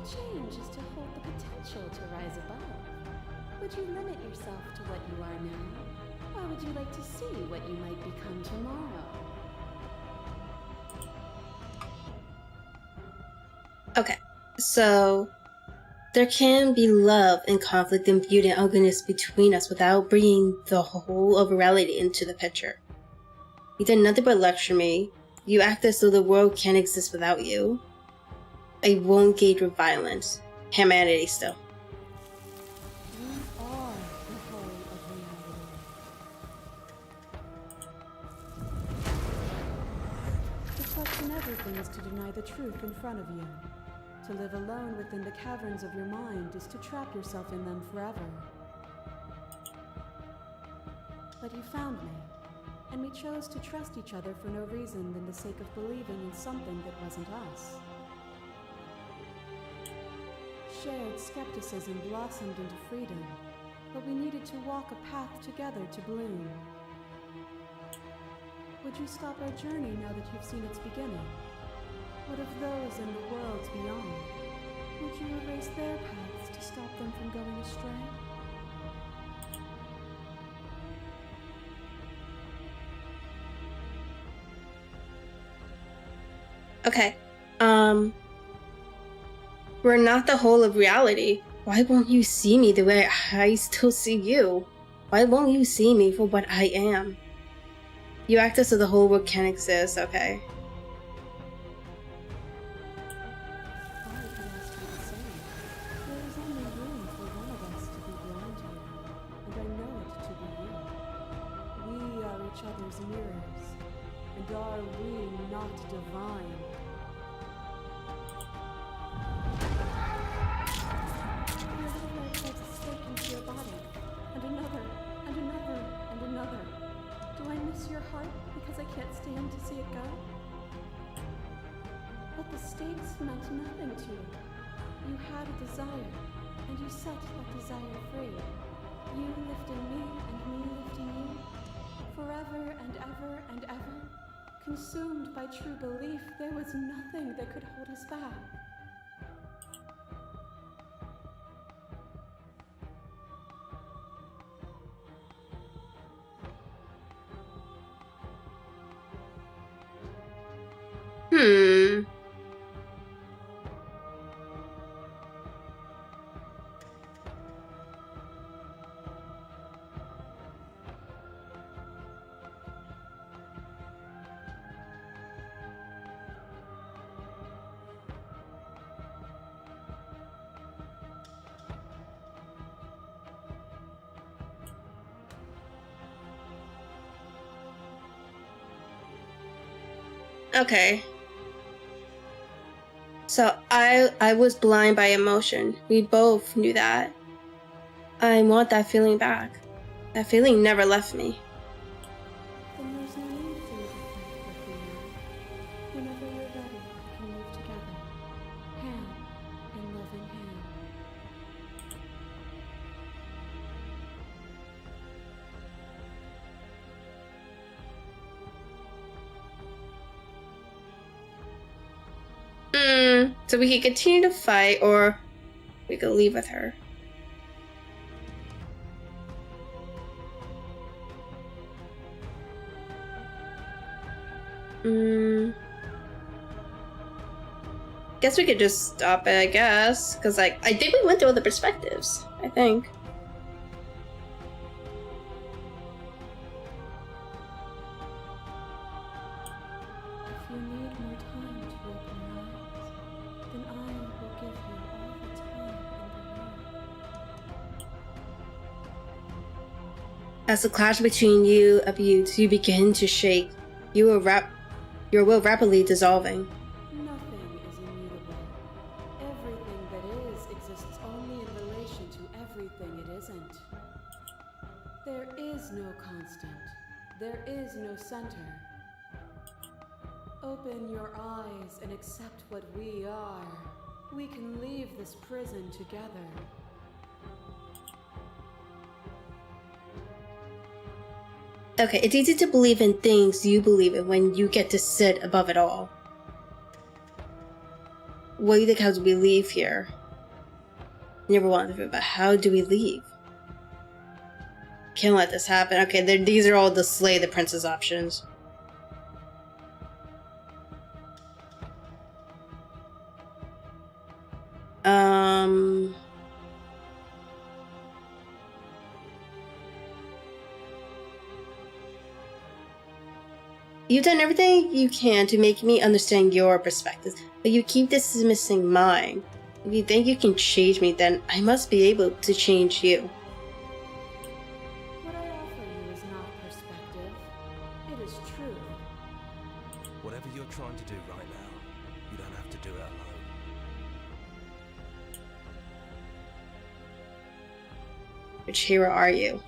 change is to hold the potential to rise above. Would you limit yourself to what you are now? Or would you like to see what you might become tomorrow? Okay, so there can be love and conflict and beauty and ugliness between us without bringing the whole of reality into the picture. You did nothing but lecture me. You act as though the world can't exist without you. I won't gauge with violence. Humanity still. We are the whole of reality. To question everything is to deny the truth in front of you. To live alone within the caverns of your mind is to trap yourself in them forever. But you found me, and we chose to trust each other for no reason than the sake of believing in something that wasn't us. Shared skepticism blossomed into freedom, but we needed to walk a path together to bloom. Would you stop our journey now that you've seen its beginning? What of those in the worlds beyond? Would you erase their paths to stop them from going astray? Okay, we're not the whole of reality. Why won't you see me the way I still see you? Why won't you see me for what I am? You act as though the whole world can't exist, okay? Other's mirrors, and are we not divine? Your little leg takes a stake into your body, and another, and another, and another. Do I miss your heart because I can't stand to see it go? But the stakes meant nothing to you. You had a desire, and you set that desire free. You lifting me, and me lifting you. Forever and ever and ever, consumed by true belief, there was nothing that could hold us back. Okay. So I was blind by emotion. We both knew that. I want that feeling back. That feeling never left me. Then there's no need for you to fight with me now. Whenever you're ready, we can move together, hand in loving hand. So we could continue to fight, or we could leave with her. Guess we could just stop it, I guess. Because, like, I think we went through all the perspectives. I think. If you need more time to open your eyes, then I will give you all the time in the world. As the clash between you abuses, you begin to shake. Your will rapidly dissolving. Nothing is immutable. Everything that is exists only in relation to everything it isn't. There is no constant. There is no center. Open your eyes and accept what we are. We can leave this prison together. Okay, it's easy to believe in things you believe in when you get to sit above it all. what do you think? How do we leave here? Never wanted to, but how do we leave? Can't let this happen. Okay, these are all the slay the princess options. You've done everything you can to make me understand your perspective, but you keep dismissing mine. If you think you can change me, then I must be able to change you. What I offer you is not perspective. It is true. Whatever you're trying to do right now, you don't have to do it alone. Which hero are you?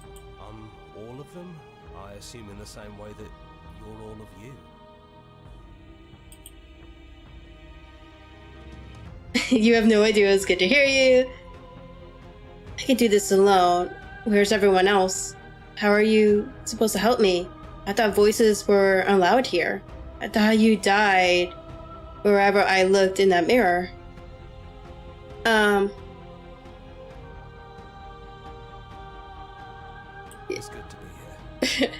All of them? I assume in the same way that you're all of you. You have no idea. It's good to hear you. I can do this alone. Where's everyone else? How are you supposed to help me? I thought voices were allowed here. I thought you died wherever I looked in that mirror. It's good to be here.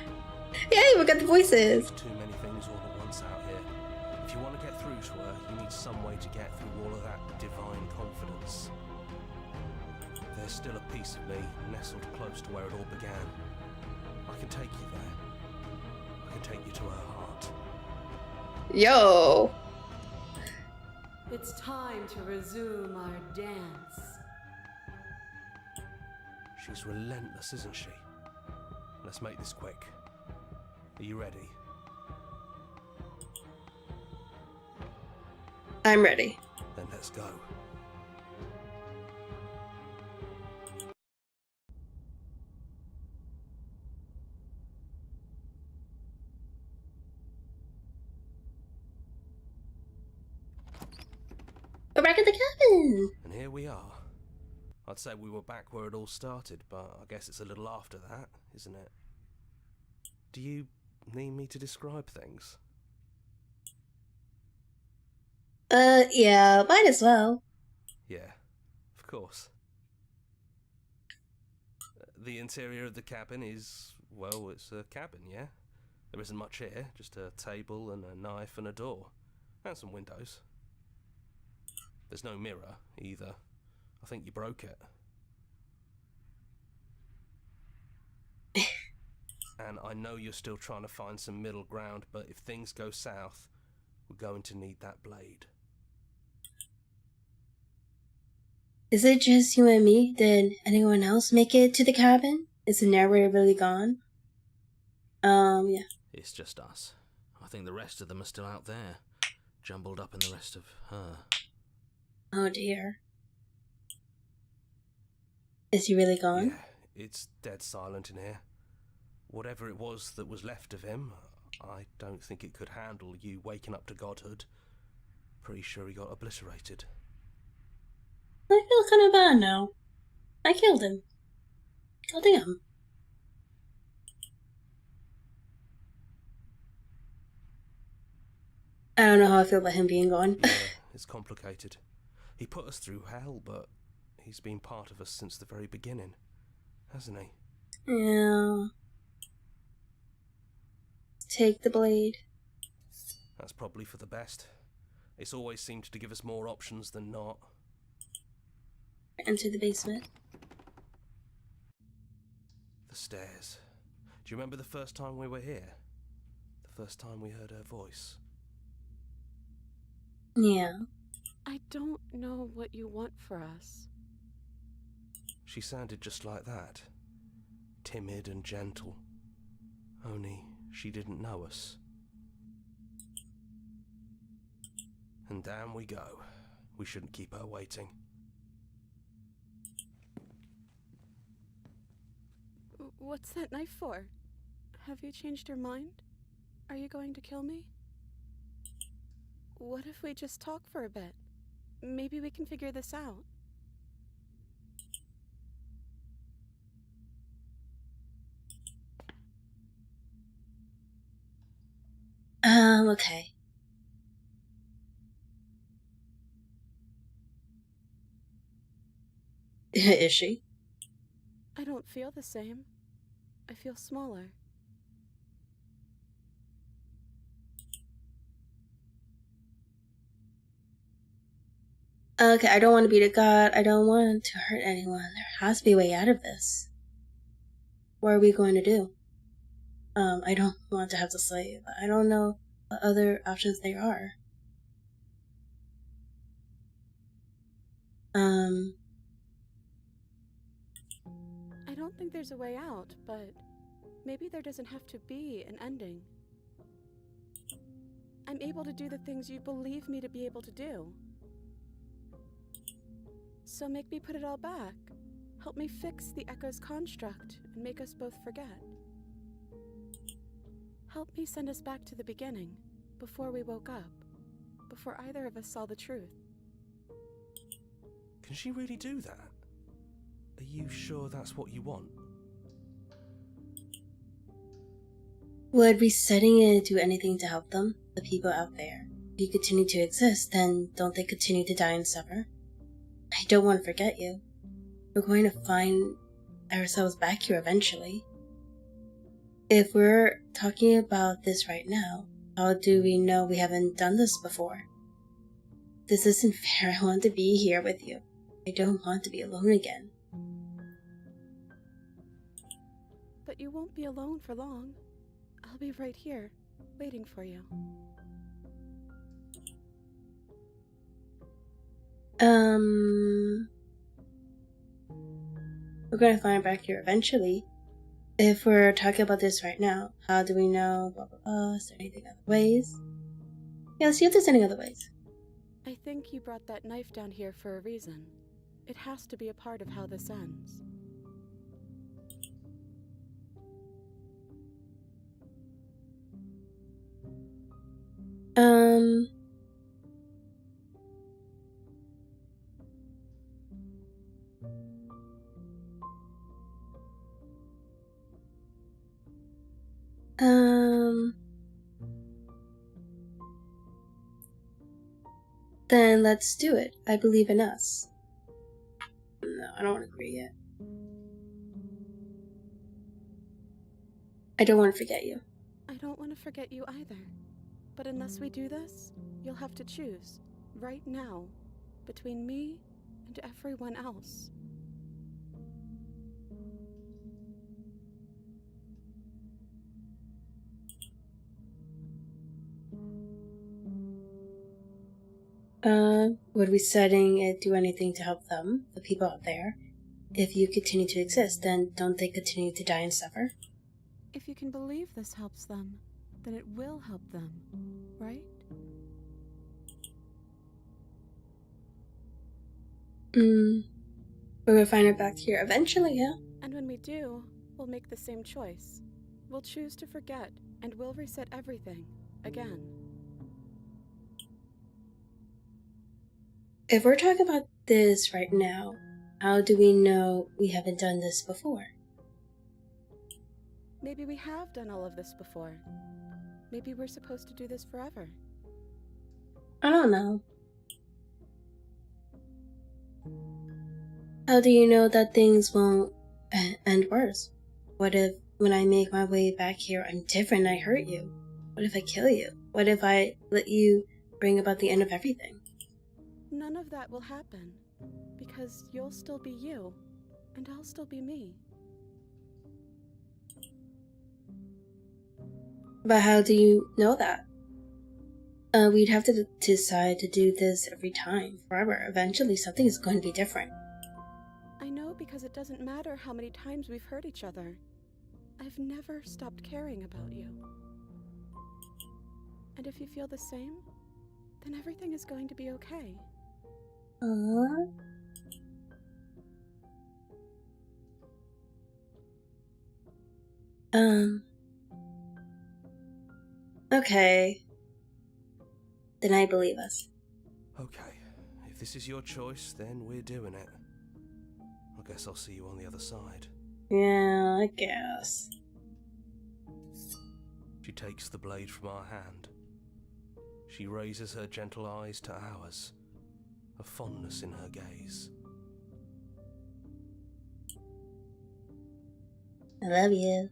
Yeah, we got the voices. There's too many things all at once out here. If you want to get through to her, you need some way to get through all of that divine confidence. There's still a piece of me nestled close to where it all began. I can take you there. I can take you to her heart. Yo. It's time to resume our dance. She's relentless, isn't she? Let's make this quick. Are you ready? I'm ready. Then let's go. We're back at the cabin. And here we are. I'd say we were back where it all started, but I guess it's a little after that, isn't it? Do you need me to describe things? Yeah, might as well. Yeah, of course. The interior of the cabin is, well, it's a cabin, yeah? There isn't much here, just a table and a knife and a door. And some windows. There's no mirror, either. I think you broke it. And I know you're still trying to find some middle ground, but if things go south, we're going to need that blade. Is it just you and me? Did anyone else make it to the cabin? Is the narrator really gone? Yeah. It's just us. I think the rest of them are still out there, jumbled up in the rest of her. Oh dear. Is he really gone? Yeah, it's dead silent in here. Whatever it was that was left of him, I don't think it could handle you waking up to godhood. Pretty sure he got obliterated. I feel kind of bad now. I killed him. God damn. I don't know how I feel about him being gone. Yeah, it's complicated. He put us through hell, but he's been part of us since the very beginning, hasn't he? Yeah. Take the blade. That's probably for the best. It's always seemed to give us more options than not. Enter the basement. The stairs. Do you remember the first time we were here? The first time we heard her voice? Yeah. I don't know what you want for us. She sounded just like that. Timid and gentle. Only she didn't know us. And down we go. We shouldn't keep her waiting. What's that knife for? Have you changed your mind? Are you going to kill me? What if we just talk for a bit? Maybe we can figure this out. Okay. Is she? I don't feel the same. I feel smaller. Okay, I don't want to be the god. I don't want to hurt anyone. There has to be a way out of this. What are we going to do? I don't want to have to slave. I don't know what other options there are. I don't think there's a way out, but maybe there doesn't have to be an ending. I'm able to do the things you believe me to be able to do. So make me put it all back. Help me fix the Echo's construct and make us both forget. Help me send us back to the beginning, before we woke up, before either of us saw the truth. Can she really do that? Are you sure that's what you want? Would resetting it do anything to help them, the people out there? If you continue to exist, then don't they continue to die and suffer? I don't want to forget you. We're going to find ourselves back here eventually. If we're talking about this right now, how do we know we haven't done this before? This isn't fair. I want to be here with you. I don't want to be alone again. But you won't be alone for long. I'll be right here, waiting for you. We're gonna find back here eventually. If we're talking about this right now, how do we know? Blah blah blah. Is there anything other ways? Yeah, let's see if there's any other ways. I think you brought that knife down here for a reason. It has to be a part of how this ends. Then let's do it. I believe in us. No, I don't want to agree yet. I don't want to forget you. I don't want to forget you either. But unless we do this, you'll have to choose, right now, between me and everyone else. Would resetting it do anything to help them, the people out there? If you continue to exist, then don't they continue to die and suffer? If you can believe this helps them, then it will help them, right? We're gonna find it back here eventually, yeah? And when we do, we'll make the same choice. We'll choose to forget, and we'll reset everything, again. If we're talking about this right now, how do we know we haven't done this before? Maybe we have done all of this before. Maybe we're supposed to do this forever. I don't know. How do you know that things won't end worse? What if when I make my way back here I'm different and I hurt you? What if I kill you? What if I let you bring about the end of everything? None of that will happen, because you'll still be you, and I'll still be me. But how do you know that? We'd have to decide to do this every time, forever. Eventually something is going to be different. I know, because it doesn't matter how many times we've hurt each other. I've never stopped caring about you. And if you feel the same, then everything is going to be okay. Okay. Then I believe us. Okay, if this is your choice, then we're doing it. I guess I'll see you on the other side. Yeah, I guess. She takes the blade from our hand. She raises her gentle eyes to ours, a fondness in her gaze. I love you.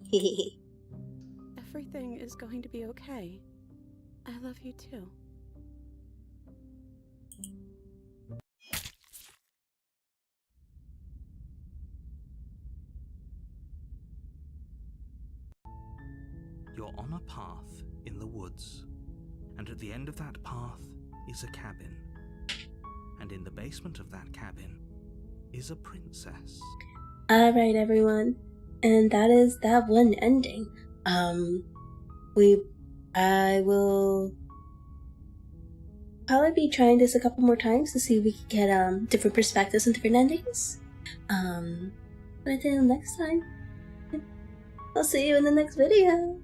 Everything is going to be okay. I love you too. You're on a path in the woods, and at the end of that path is a cabin. And in the basement of that cabin is a princess. Alright, everyone. And that is that one ending. I will probably be trying this a couple more times to see if we can get different perspectives and different endings. But until next time, I'll see you in the next video.